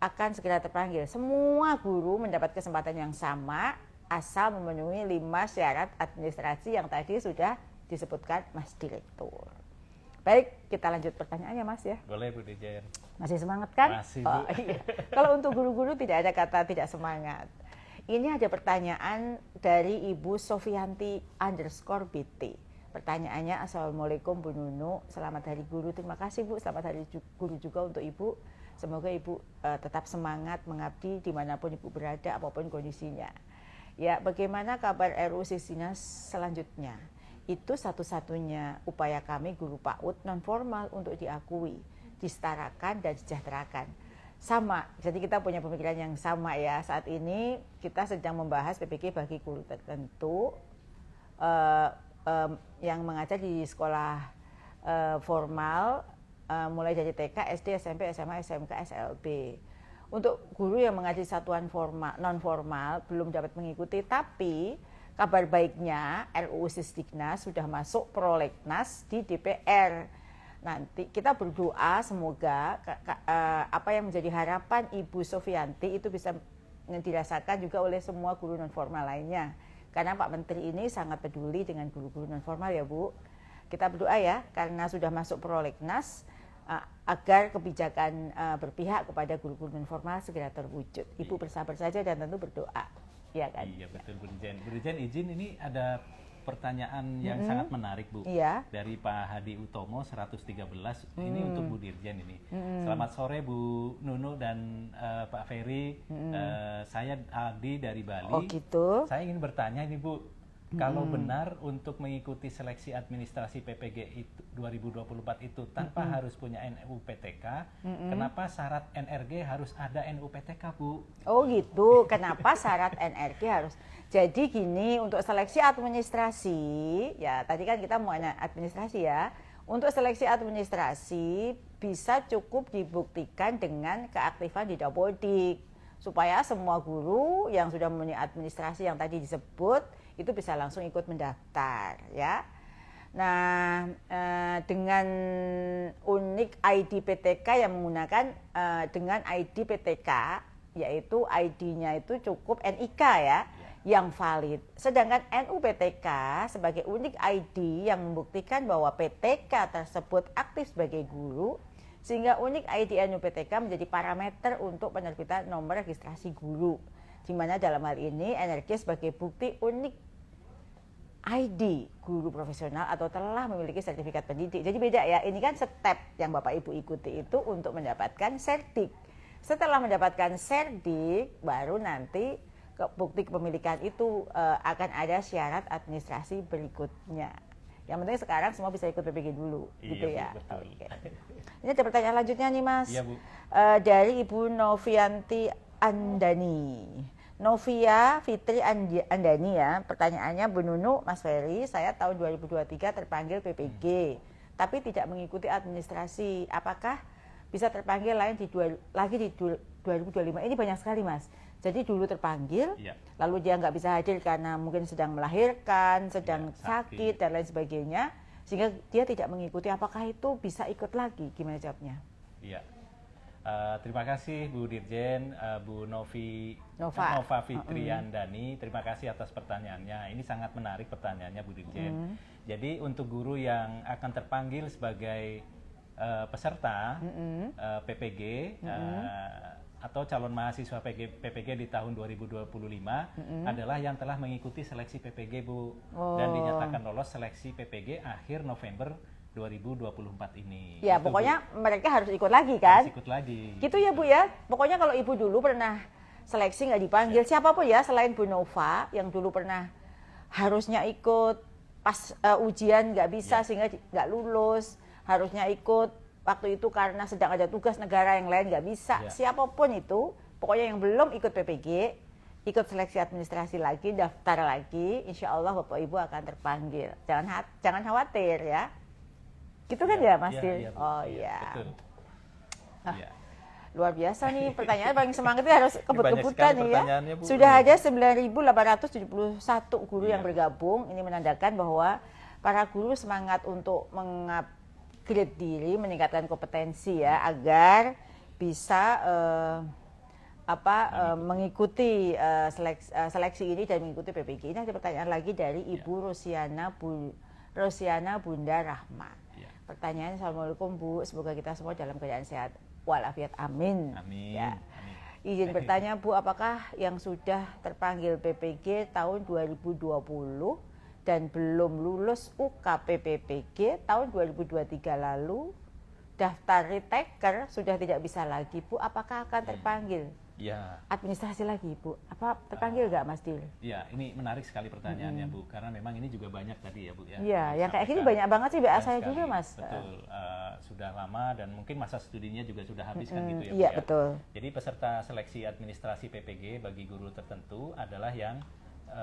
Speaker 1: akan segera terpanggil. Semua guru mendapat kesempatan yang sama asal memenuhi 5 syarat administrasi yang tadi sudah disebutkan Mas Direktur. Baik, kita lanjut pertanyaannya Mas ya.
Speaker 2: Boleh Bu Dirjen.
Speaker 1: Masih semangat kan?
Speaker 2: Masih, Bu.
Speaker 1: Iya. Kalau untuk guru-guru tidak ada kata tidak semangat. Ini ada pertanyaan dari Ibu Sofianti_BT. Pertanyaannya, Assalamualaikum Bu Nunu, selamat Hari Guru. Terima kasih Bu, selamat Hari Guru juga untuk Ibu. Semoga Ibu tetap semangat mengabdi dimanapun Ibu berada, apapun kondisinya. Ya, bagaimana kabar RUU Sisdiknas selanjutnya? Itu satu-satunya upaya kami guru PAUD non formal untuk diakui, disetarakan dan disejahterakan. Sama, jadi kita punya pemikiran yang sama ya. Saat ini kita sedang membahas PPG bagi guru tertentu yang mengajar di sekolah formal, mulai dari TK, SD, SMP, SMA, SMK, SLB. Untuk guru yang mengajar satuan formal, non formal belum dapat mengikuti, tapi kabar baiknya RUU Sisdiknas sudah masuk prolegnas di DPR. Nanti kita berdoa semoga apa yang menjadi harapan Ibu Sofianti itu bisa dirasakan juga oleh semua guru non formal lainnya. Karena Pak Menteri ini sangat peduli dengan guru-guru non formal ya Bu. Kita berdoa ya, karena sudah masuk prolegnas agar kebijakan berpihak kepada guru-guru non formal segera terwujud. Ibu bersabar saja dan tentu berdoa. Iya kan?
Speaker 2: Iya betul Bu Dirjen. Bu Dirjen izin, ini ada pertanyaan yang sangat menarik Bu.
Speaker 1: Iya.
Speaker 2: Dari Pak Hadi Utomo 113. Ini untuk Bu Dirjen ini. Selamat sore Bu Nunu dan Pak Ferry. Saya Aldi dari Bali.
Speaker 1: Oh gitu.
Speaker 2: Saya ingin bertanya ini Bu, kalau benar untuk mengikuti seleksi administrasi PPG itu 2024 itu tanpa harus punya NUPTK, kenapa syarat NRG harus ada NUPTK Bu?
Speaker 1: Oh gitu, kenapa syarat NRG harus? Jadi gini, untuk seleksi administrasi, ya tadi kan kita mau administrasi ya. Untuk seleksi administrasi bisa cukup dibuktikan dengan keaktifan di Dapodik, supaya semua guru yang sudah mempunyai administrasi yang tadi disebut itu bisa langsung ikut mendaftar ya. Nah, dengan unik ID PTK yang menggunakan dengan ID PTK, yaitu ID-nya itu cukup NIK ya, yang valid. Sedangkan NUPTK sebagai unik ID yang membuktikan bahwa PTK tersebut aktif sebagai guru, sehingga unik ID NUPTK menjadi parameter untuk penerbitan nomor registrasi guru, di mana dalam hal ini NRG sebagai bukti unik ID guru profesional atau telah memiliki sertifikat pendidik. Jadi beda ya, ini kan step yang Bapak Ibu ikuti itu untuk mendapatkan serdik. Setelah mendapatkan serdik, baru nanti bukti kepemilikan itu akan ada syarat administrasi berikutnya. Yang penting sekarang semua bisa ikut PPG dulu,
Speaker 2: Iya,
Speaker 1: gitu ya.
Speaker 2: Bu, betul.
Speaker 1: Oke. Ini ada pertanyaan lanjutnya nih Mas.
Speaker 2: Iya Bu.
Speaker 1: Dari Ibu Novianti Andani. Novia Fitri Andani ya, pertanyaannya Bu Nunu, Mas Ferry, saya tahun 2023 terpanggil PPG, tapi tidak mengikuti administrasi. Apakah bisa terpanggil lagi di 2025? Ini banyak sekali Mas. Jadi dulu terpanggil, lalu dia nggak bisa hadir karena mungkin sedang melahirkan, sedang sakit dan lain sebagainya, sehingga dia tidak mengikuti. Apakah itu bisa ikut lagi? Gimana jawabnya?
Speaker 2: Iya. Terima kasih Bu Dirjen, Bu Nova Fitriandani. Terima kasih atas pertanyaannya. Ini sangat menarik pertanyaannya Bu Dirjen. Jadi untuk guru yang akan terpanggil sebagai peserta PPG atau calon mahasiswa PPG di tahun 2025 adalah yang telah mengikuti seleksi PPG Bu, dan dinyatakan lolos seleksi PPG akhir November 2024 ini.
Speaker 1: Ya,
Speaker 2: itu,
Speaker 1: pokoknya
Speaker 2: Bu,
Speaker 1: mereka harus ikut lagi kan?
Speaker 2: harus ikut lagi.
Speaker 1: Gitu ya Bu ya. Pokoknya kalau Ibu dulu pernah seleksi nggak dipanggil, siapapun ya selain Bu Nova yang dulu pernah harusnya ikut pas ujian nggak bisa sehingga nggak lulus, harusnya ikut waktu itu karena sedang ada tugas negara yang lain nggak bisa. Siapapun itu, pokoknya yang belum ikut PPG, ikut seleksi administrasi lagi, daftar lagi, insya Allah Bapak Ibu akan terpanggil. Jangan khawatir ya. Gitu kan ya Mas Dil? Oh iya.
Speaker 2: Betul.
Speaker 1: Luar biasa nih, pertanyaan paling semangat itu harus kebut-kebutan nih ya.
Speaker 2: Bu.
Speaker 1: Sudah ada 9.871 guru yang bergabung. Ini menandakan bahwa para guru semangat untuk mengupgrade diri, meningkatkan kompetensi ya, agar bisa mengikuti seleksi ini dan mengikuti PPG. Ini ada pertanyaan lagi dari Ibu Rosiana Bunda Rahma. Pertanyaannya, Assalamualaikum Bu, semoga kita semua dalam keadaan sehat walafiat, amin.
Speaker 2: Amin.
Speaker 1: Ya. Izin bertanya Bu, apakah yang sudah terpanggil PPG tahun 2020 dan belum lulus UKPPPG tahun 2023 lalu daftar retaker sudah tidak bisa lagi Bu, apakah akan terpanggil administrasi lagi Bu? Apa terpanggil nggak Mas Dil?
Speaker 2: Ya, ini menarik sekali pertanyaannya Bu, karena memang ini juga banyak tadi ya Bu ya.
Speaker 1: Iya, yang kayak gini banyak banget sih BA saya juga Mas.
Speaker 2: Betul, sudah lama dan mungkin masa studinya juga sudah habis kan gitu ya Bu.
Speaker 1: Iya,
Speaker 2: ya?
Speaker 1: betul.
Speaker 2: Jadi peserta seleksi administrasi PPG bagi guru tertentu adalah yang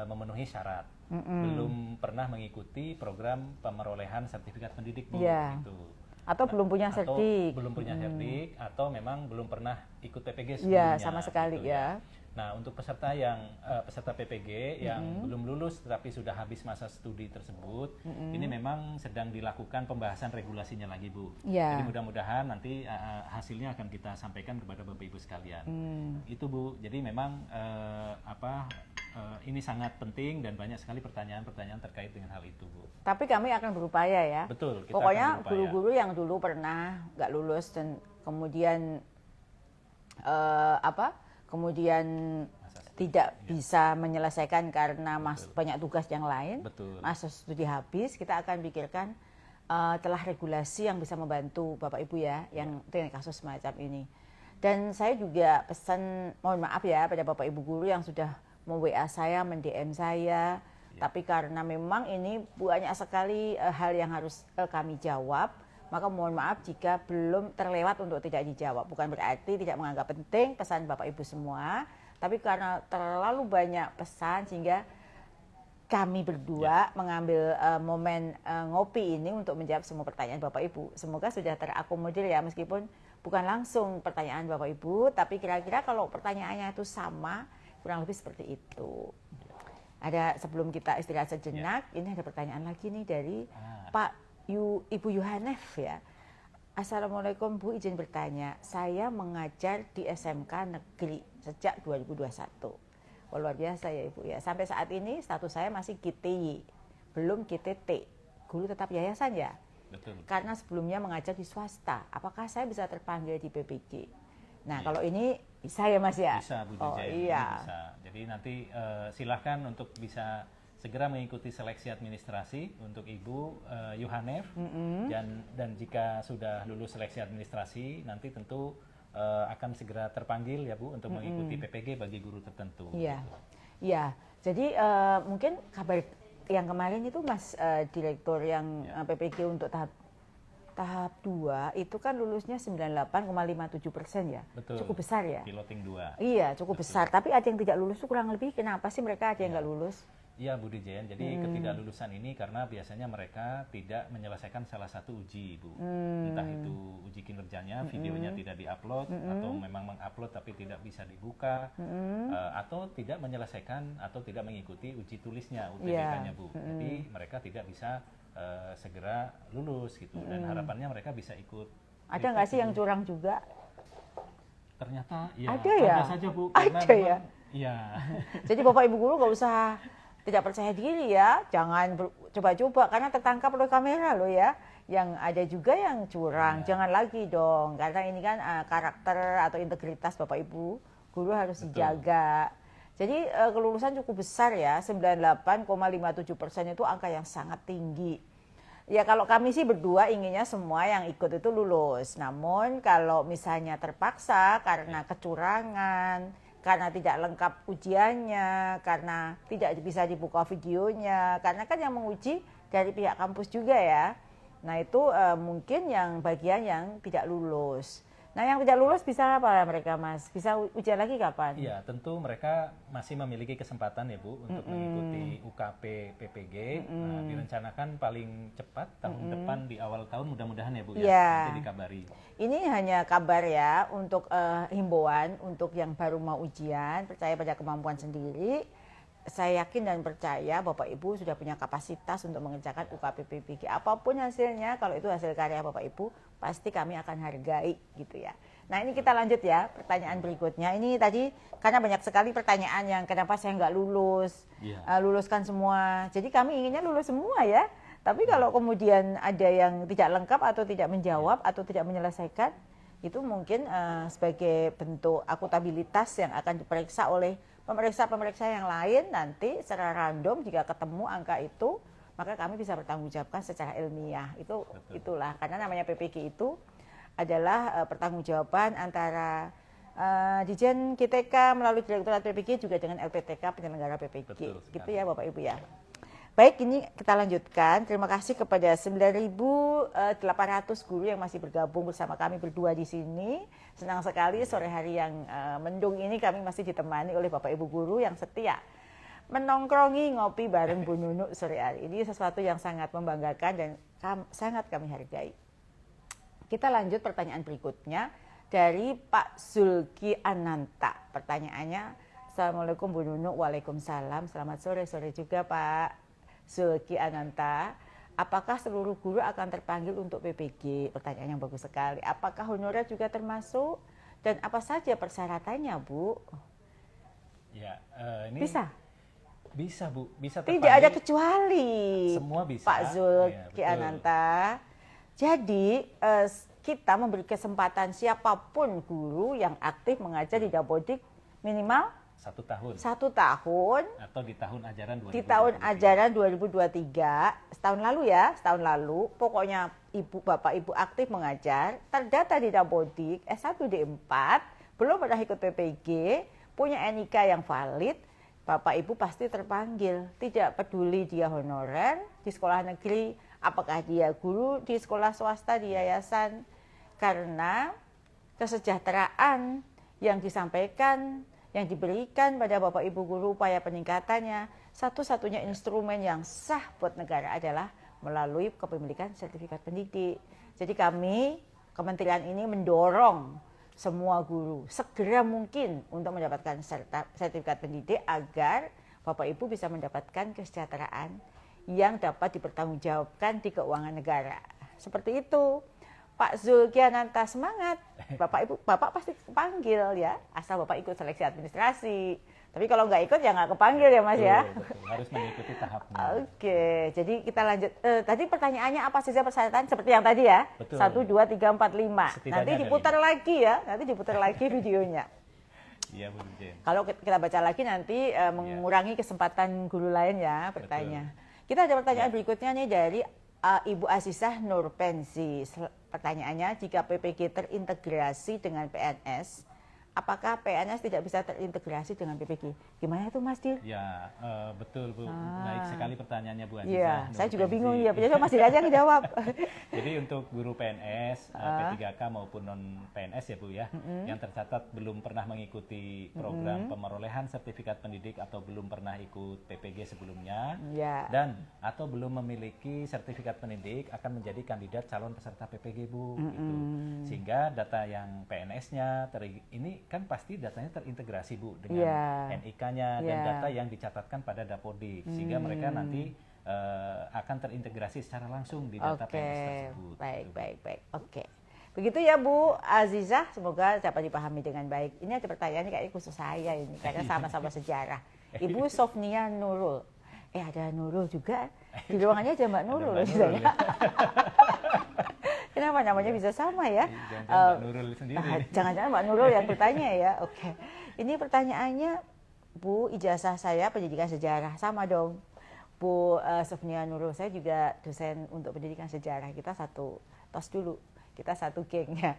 Speaker 2: memenuhi syarat, belum pernah mengikuti program pemerolehan sertifikat pendidik Bu, gitu.
Speaker 1: Atau belum punya sertik.
Speaker 2: Belum punya sertik, atau memang belum pernah ikut PPG sebelumnya.
Speaker 1: Iya, sama sekali
Speaker 2: gitu,
Speaker 1: ya.
Speaker 2: Nah, untuk peserta PPG yang belum lulus tetapi sudah habis masa studi tersebut, ini memang sedang dilakukan pembahasan regulasinya lagi Bu. Jadi mudah-mudahan nanti hasilnya akan kita sampaikan kepada Bapak Ibu sekalian. Itu Bu. Jadi memang ini sangat penting dan banyak sekali pertanyaan-pertanyaan terkait dengan hal itu Bu.
Speaker 1: Tapi kami akan berupaya ya.
Speaker 2: Betul. Kita
Speaker 1: pokoknya
Speaker 2: akan berupaya.
Speaker 1: Guru-guru yang dulu pernah nggak lulus dan kemudian kemudian tidak bisa menyelesaikan karena banyak tugas yang lain, masa studi habis, kita akan pikirkan telah regulasi yang bisa membantu Bapak Ibu ya, yang dengan kasus semacam ini. Dan saya juga pesan, mohon maaf ya pada Bapak Ibu guru yang sudah mem-WA saya, men-DM saya, tapi karena memang ini banyak sekali hal yang harus kami jawab, maka mohon maaf jika belum terlewat untuk tidak dijawab. Bukan berarti tidak menganggap penting pesan Bapak Ibu semua, tapi karena terlalu banyak pesan sehingga kami berdua mengambil momen ngopi ini untuk menjawab semua pertanyaan Bapak Ibu. Semoga sudah terakomodir ya, meskipun bukan langsung pertanyaan Bapak Ibu, tapi kira-kira kalau pertanyaannya itu sama, kurang lebih seperti itu. Ada, sebelum kita istirahat sejenak, ini ada pertanyaan lagi nih dari Ibu Yohanef ya. Assalamualaikum Bu, izin bertanya. Saya mengajar di SMK Negeri sejak 2021. Oh, luar biasa ya Ibu ya. Sampai saat ini status saya masih GTY, belum GTT. Guru tetap yayasan ya?
Speaker 2: Betul.
Speaker 1: Karena sebelumnya mengajar di swasta. Apakah saya bisa terpanggil di PPG? Nah, kalau ini bisa ya Mas ya?
Speaker 2: Bisa Bu Dirjen.
Speaker 1: Oh iya.
Speaker 2: Bisa. Jadi nanti silahkan untuk bisa segera mengikuti seleksi administrasi untuk Ibu Yohanef, dan jika sudah lulus seleksi administrasi nanti tentu akan segera terpanggil ya Bu untuk mengikuti PPG bagi guru tertentu.
Speaker 1: Iya,
Speaker 2: gitu.
Speaker 1: Iya. Jadi mungkin kabar yang kemarin itu Mas Direktur yang PPG untuk tahap tahap 2 itu kan lulusnya 98,57% ya.
Speaker 2: Betul.
Speaker 1: Cukup besar ya.
Speaker 2: Piloting 2.
Speaker 1: Iya, cukup besar. Tapi ada yang tidak lulus tuh kurang lebih kenapa sih mereka ada yang nggak lulus?
Speaker 2: Iya Bu Dijen, jadi ketidaklulusan ini karena biasanya mereka tidak menyelesaikan salah satu uji Bu. Entah itu uji kinerjanya, videonya tidak diupload, atau memang mengupload tapi tidak bisa dibuka, atau tidak menyelesaikan atau tidak mengikuti uji tulisnya, UTBK-nya Bu. Jadi mereka tidak bisa segera lulus gitu, dan harapannya mereka bisa ikut.
Speaker 1: Ada nggak sih yang curang juga?
Speaker 2: Ternyata ya
Speaker 1: ada
Speaker 2: saja Bu.
Speaker 1: Ada
Speaker 2: Karena
Speaker 1: ya?
Speaker 2: Iya.
Speaker 1: Jadi Bapak Ibu guru nggak usah tidak percaya diri ya, jangan coba-coba karena tertangkap oleh kamera loh ya. Yang ada juga yang curang, jangan lagi dong, karena ini kan karakter atau integritas Bapak Ibu guru harus dijaga. Jadi kelulusan cukup besar ya, 98,57% itu angka yang sangat tinggi. Ya kalau kami sih berdua inginnya semua yang ikut itu lulus. Namun kalau misalnya terpaksa karena kecurangan, karena tidak lengkap ujiannya, karena tidak bisa dibuka videonya, karena kan yang menguji dari pihak kampus juga ya. Nah itu mungkin yang bagian yang tidak lulus. Nah yang tidak lulus bisa apa mereka Mas? Bisa ujian lagi kapan?
Speaker 2: Iya, tentu mereka masih memiliki kesempatan ya Bu untuk mengikuti UKP PPG. Nah, direncanakan paling cepat tahun depan di awal tahun, mudah-mudahan ya Bu ya. Nanti dikabari.
Speaker 1: Ini hanya kabar ya untuk himbauan untuk yang baru mau ujian, percaya pada kemampuan sendiri. Saya yakin dan percaya Bapak Ibu sudah punya kapasitas untuk mengerjakan UKP PPG. Apapun hasilnya, kalau itu hasil karya Bapak Ibu, pasti kami akan hargai gitu ya. Nah ini kita lanjut ya, pertanyaan berikutnya. Ini tadi karena banyak sekali pertanyaan yang kenapa saya nggak lulus, luluskan semua. Jadi kami inginnya lulus semua ya. Tapi kalau kemudian ada yang tidak lengkap atau tidak menjawab atau tidak menyelesaikan, itu mungkin sebagai bentuk akuntabilitas yang akan diperiksa oleh pemeriksa-pemeriksa yang lain nanti secara random jika ketemu angka itu, maka kami bisa bertanggungjawabkan secara ilmiah. Itulah karena namanya PPG itu adalah pertanggungjawaban antara Dijen KTK melalui Direktorat PPG juga dengan LPTK penyelenggara PPG. Gitu ya Bapak Ibu ya. Baik, ini kita lanjutkan. Terima kasih kepada 9.800 guru yang masih bergabung bersama kami berdua di sini. Senang sekali sore hari yang mendung ini kami masih ditemani oleh Bapak Ibu guru yang setia menongkrongi ngopi bareng Bu Nunu sore hari. Ini sesuatu yang sangat membanggakan dan sangat kami hargai. Kita lanjut pertanyaan berikutnya dari Pak Zulki Ananta. Pertanyaannya, Assalamualaikum Bu Nunu, Waalaikumsalam. Selamat sore juga Pak Zulki Ananta, apakah seluruh guru akan terpanggil untuk PPG? Pertanyaan yang bagus sekali. Apakah honorer juga termasuk? Dan apa saja persyaratannya, Bu?
Speaker 2: Ya, ini
Speaker 1: bisa?
Speaker 2: Bisa, Bu. Bisa terpanggil.
Speaker 1: Tidak ada kecuali.
Speaker 2: Semua bisa.
Speaker 1: Pak Zulki Ananta. Jadi, kita memberi kesempatan siapapun guru yang aktif mengajar di Dapodik minimal
Speaker 2: 1 tahun.
Speaker 1: 1 tahun.
Speaker 2: Atau di tahun ajaran 2023.
Speaker 1: Di tahun ajaran 2023, setahun lalu, pokoknya Bapak Ibu aktif mengajar, terdata di Dapodik, S1 D4, belum pernah ikut PPG, punya NIK yang valid, Bapak Ibu pasti terpanggil. Tidak peduli dia honorer di sekolah negeri, apakah dia guru di sekolah swasta, di yayasan, karena kesejahteraan yang disampaikan, yang diberikan pada Bapak Ibu guru upaya peningkatannya, satu-satunya instrumen yang sah buat negara adalah melalui kepemilikan sertifikat pendidik. Jadi kami, kementerian ini mendorong semua guru segera mungkin untuk mendapatkan sertifikat pendidik agar Bapak Ibu bisa mendapatkan kesejahteraan yang dapat dipertanggungjawabkan di keuangan negara. Seperti itu. Pak Zulki Ananta, semangat. Bapak pasti kepanggil ya, asal Bapak ikut seleksi administrasi. Tapi kalau nggak ikut ya nggak kepanggil ya Mas ya.
Speaker 2: Betul. Harus mengikuti tahapnya.
Speaker 1: Oke, jadi kita lanjut. Tadi pertanyaannya apa saja persyaratan seperti yang tadi ya?
Speaker 2: Betul.
Speaker 1: 1, 2, 3, 4, 5. Nanti diputar lagi ya, nanti diputar lagi videonya.
Speaker 2: Iya Bu Jen.
Speaker 1: Kalau kita baca lagi nanti mengurangi kesempatan guru lain ya bertanya. Kita ada pertanyaan berikutnya nih dari Ibu Azizah Nurpensi. Pertanyaannya, jika PPG terintegrasi dengan PNS, apakah PNS tidak bisa terintegrasi dengan PPG? Gimana itu Mas Dir?
Speaker 2: Ya, betul Bu. Baik sekali pertanyaannya Bu Aziza.
Speaker 1: Iya, saya juga
Speaker 2: Penzi.
Speaker 1: bingung ya. Biasanya Mas Dir aja yang jawab.
Speaker 2: Jadi untuk guru PNS, P3K maupun non PNS ya Bu ya, yang tercatat belum pernah mengikuti program pemerolehan sertifikat pendidik atau belum pernah ikut PPG sebelumnya,
Speaker 1: Ya.
Speaker 2: dan atau belum memiliki sertifikat pendidik akan menjadi kandidat calon peserta PPG Bu. Gitu. Sehingga data yang PNS-nya ini kan pasti datanya terintegrasi Bu dengan NIK-nya dan data yang dicatatkan pada Dapodik, sehingga mereka nanti akan terintegrasi secara langsung di data PNS tersebut.
Speaker 1: Baik. Oke. Begitu ya Bu Azizah, semoga dapat dipahami dengan baik. Ini ada pertanyaan kayaknya khusus saya ini, karena sama-sama sejarah. Ibu Sofnia Nurul. Ada Nurul juga. Di ruangannya aja Mbak Nurul. Kenapa namanya bisa sama ya?
Speaker 2: Jangan-jangan Mbak Nurul sendiri.
Speaker 1: Jangan-jangan Mbak Nurul yang bertanya ya. Oke. Ini pertanyaannya, Bu, ijazah saya pendidikan sejarah. Sama dong. Bu Sofnia Nurul, saya juga dosen untuk pendidikan sejarah. Kita satu tos dulu. Kita satu geng ya.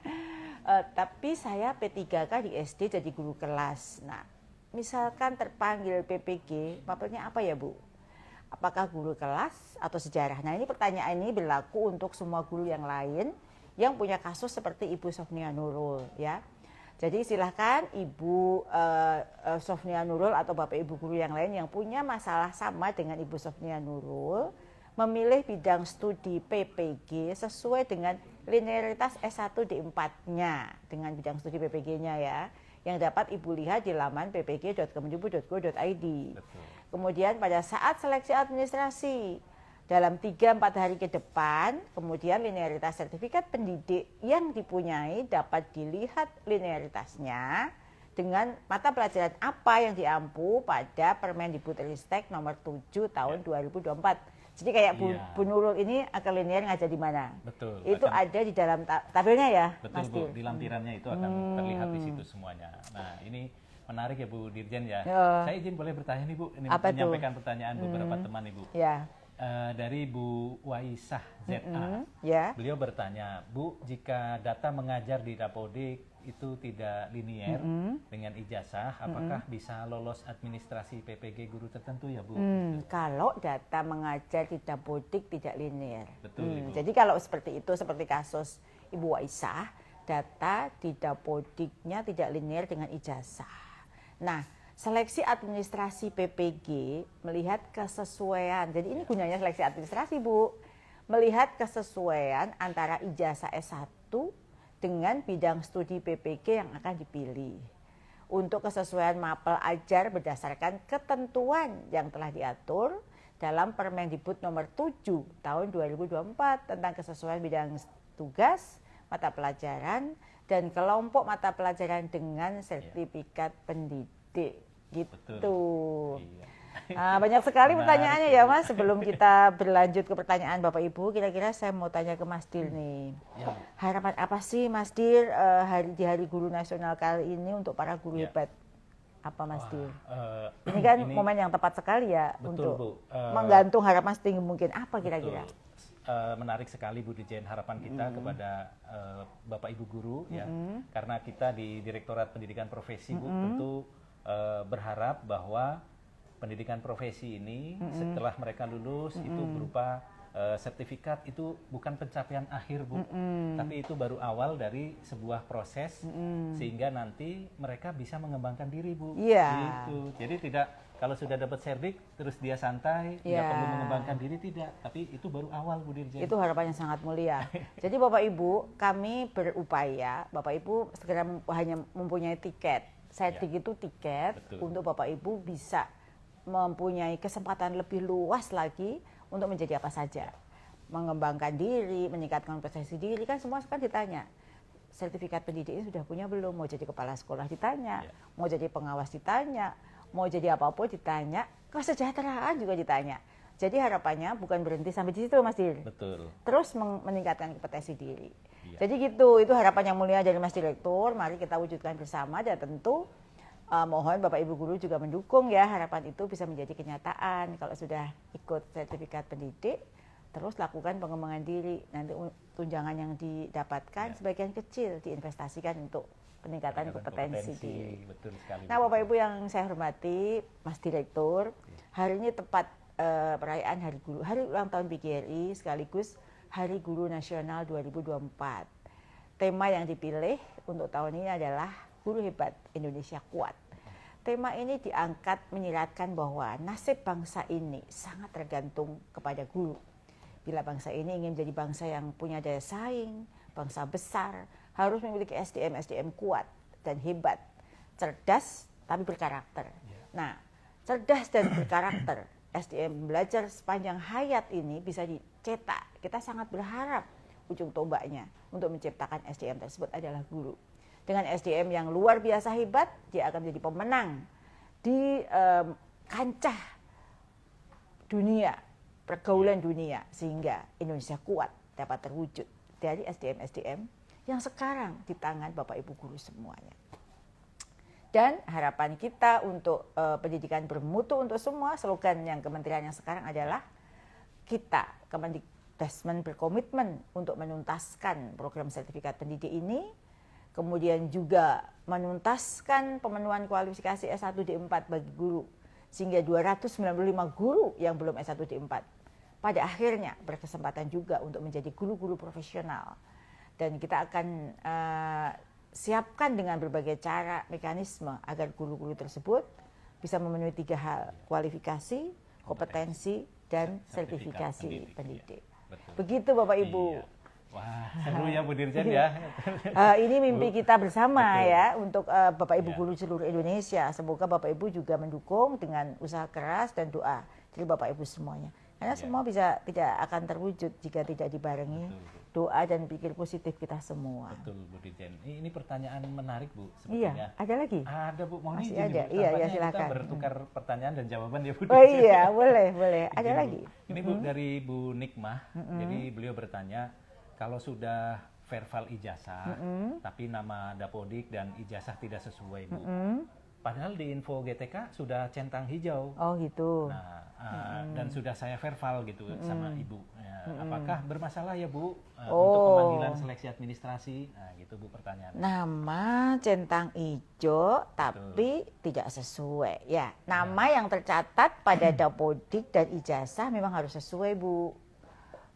Speaker 1: Tapi saya P3K di SD jadi guru kelas. Nah, misalkan terpanggil PPG, mapelnya apa ya Bu? Apakah guru kelas atau sejarah? Nah, ini pertanyaan ini berlaku untuk semua guru yang lain yang punya kasus seperti Ibu Sofnia Nurul ya. Jadi silahkan Ibu Sofnia Nurul atau Bapak Ibu guru yang lain yang punya masalah sama dengan Ibu Sofnia Nurul memilih bidang studi PPG sesuai dengan linearitas S1 D4-nya dengan bidang studi PPG-nya ya, yang dapat Ibu lihat di laman ppg.kemendikbud.go.id. Kemudian pada saat seleksi administrasi dalam 3-4 hari ke depan, kemudian linearitas sertifikat pendidik yang dipunyai dapat dilihat linearitasnya dengan mata pelajaran apa yang diampu pada Permendikbudristek nomor 7 tahun 2024. Jadi kayak Bu Nurul ini akan linear ngajar di mana?
Speaker 2: Betul.
Speaker 1: Itu ada di dalam tabelnya ya,
Speaker 2: betul
Speaker 1: Mas
Speaker 2: Bu,
Speaker 1: Dir?
Speaker 2: di lampirannya itu akan terlihat di situ semuanya. Nah, ini menarik ya Bu Dirjen ya. Saya izin boleh bertanya nih Bu, ini menyampaikan pertanyaan beberapa teman nih Bu.
Speaker 1: Ya.
Speaker 2: Dari Bu Waisah ZA,
Speaker 1: Ya.
Speaker 2: beliau bertanya, Bu, jika data mengajar di Dapodik itu tidak linier dengan ijazah, apakah bisa lolos administrasi PPG guru tertentu ya Bu?
Speaker 1: Kalau data mengajar di Dapodik tidak linear.
Speaker 2: Betul Ibu.
Speaker 1: Jadi kalau seperti itu, seperti kasus Ibu Waisah, data di Dapodiknya tidak linear dengan ijazah. Nah, seleksi administrasi PPG melihat kesesuaian. Jadi ini gunanya seleksi administrasi, Bu. Melihat kesesuaian antara ijazah S1 dengan bidang studi PPG yang akan dipilih. Untuk kesesuaian mapel ajar berdasarkan ketentuan yang telah diatur dalam Permendikbud nomor 7 tahun 2024 tentang kesesuaian bidang tugas, mata pelajaran, dan kelompok mata pelajaran dengan sertifikat pendidik. Gitu.
Speaker 2: Betul. Iya.
Speaker 1: Nah, banyak sekali pertanyaannya ya Mas. Sebelum kita berlanjut ke pertanyaan Bapak Ibu, kira-kira saya mau tanya ke Mas Dir nih.
Speaker 2: Ya.
Speaker 1: Harapan apa sih Mas Dir di Hari Guru Nasional kali ini untuk para guru hebat? Apa Mas Dir? Ini kan momen yang tepat sekali ya.
Speaker 2: Betul,
Speaker 1: untuk
Speaker 2: Bu.
Speaker 1: menggantung harapan setinggi mungkin. Apa kira-kira?
Speaker 2: Menarik sekali Bu Dirjen harapan kita kepada Bapak Ibu guru ya, karena kita di Direktorat Pendidikan Profesi Bu tentu berharap bahwa pendidikan profesi ini setelah mereka lulus itu berupa sertifikat, itu bukan pencapaian akhir Bu, tapi itu baru awal dari sebuah proses sehingga nanti mereka bisa mengembangkan diri Bu. Gitu. Jadi tidak kalau sudah dapat serdik terus dia santai, nggak perlu mengembangkan diri, tidak, tapi itu baru awal Bu Dirjen.
Speaker 1: Itu harapan yang sangat mulia. Jadi Bapak Ibu, kami berupaya Bapak Ibu segera hanya mempunyai tiket. Serdik itu tiket. Betul. Untuk Bapak Ibu bisa mempunyai kesempatan lebih luas lagi untuk menjadi apa saja. Mengembangkan diri, meningkatkan prestasi diri, kan semua kan ditanya. Sertifikat pendidik ini sudah punya belum? Mau jadi kepala sekolah ditanya, mau jadi pengawas ditanya, mau jadi apapun ditanya, kesejahteraan juga ditanya. Jadi harapannya bukan berhenti sampai di situ Mas Dir.
Speaker 2: Betul.
Speaker 1: Terus meningkatkan kompetensi diri. Jadi gitu, itu harapan yang mulia dari Mas Direktur. Mari kita wujudkan bersama dan tentu mohon Bapak Ibu guru juga mendukung ya, harapan itu bisa menjadi kenyataan. Kalau sudah ikut sertifikat pendidik, Terus lakukan pengembangan diri. Nanti tunjangan yang didapatkan sebagian kecil diinvestasikan untuk peningkatan kompetensi diri.
Speaker 2: Betul sekali.
Speaker 1: Nah, Bapak Ibu yang saya hormati, Mas Direktur, hari ini tepat perayaan Hari Guru, Hari Ulang Tahun PGRI sekaligus Hari Guru Nasional 2024. Tema yang dipilih untuk tahun ini adalah Guru Hebat Indonesia Kuat. Tema ini diangkat menyiratkan bahwa nasib bangsa ini sangat tergantung kepada guru. Bila bangsa ini ingin menjadi bangsa yang punya daya saing, bangsa besar, harus memiliki SDM kuat dan hebat, cerdas tapi berkarakter. Nah, cerdas dan berkarakter, SDM belajar sepanjang hayat ini bisa dicetak. Kita sangat berharap ujung tombaknya untuk menciptakan SDM tersebut adalah guru. Dengan SDM yang luar biasa hebat, dia akan menjadi pemenang di kancah dunia, pergaulan dunia, sehingga Indonesia kuat dapat terwujud dari SDM yang sekarang di tangan Bapak Ibu guru semuanya. Dan harapan kita untuk pendidikan bermutu untuk semua, slogan yang kementerian yang sekarang adalah kita Kemendikbudrismen berkomitmen untuk menuntaskan program sertifikat pendidik ini, kemudian juga menuntaskan pemenuhan kualifikasi S1 D4 bagi guru, sehingga 295 guru yang belum S1 D4 pada akhirnya berkesempatan juga untuk menjadi guru-guru profesional. Dan kita akan siapkan dengan berbagai cara, mekanisme agar guru-guru tersebut bisa memenuhi 3 hal, kualifikasi, kompetensi, dan sertifikasi pendidik. Begitu Bapak Ibu.
Speaker 2: Wah, seru ya Bu Dirjen ya.
Speaker 1: Ini mimpi kita bersama ya untuk Bapak Ibu guru seluruh Indonesia. Semoga Bapak Ibu juga mendukung dengan usaha keras dan doa dari Bapak Ibu semuanya. Karena semua tidak akan terwujud jika tidak dibarengi doa dan pikir positif kita semua.
Speaker 2: Betul Bu Dirjen. Ini pertanyaan menarik Bu
Speaker 1: Iya,
Speaker 2: sepertinya.
Speaker 1: ada lagi?
Speaker 2: Ada Bu, mau
Speaker 1: Masih
Speaker 2: izin
Speaker 1: ada.
Speaker 2: Bu.
Speaker 1: Iya, silakan.
Speaker 2: Kita bertukar pertanyaan dan jawaban ya Bu Dirjen.
Speaker 1: Oh iya, boleh. Ada lagi.
Speaker 2: Ini Bu dari Bu Nikmah. Jadi beliau bertanya, kalau sudah verbal ijazah, tapi nama Dapodik dan ijazah tidak sesuai Bu. Padahal di info GTK sudah centang hijau.
Speaker 1: Oh gitu.
Speaker 2: Nah, dan sudah saya verbal gitu sama Ibu. Ya, apakah bermasalah ya Bu untuk pemanggilan seleksi administrasi? Nah gitu Bu pertanyaan.
Speaker 1: Nama centang hijau tapi tidak sesuai. Ya, nama yang tercatat pada Dapodik dan ijazah memang harus sesuai Bu.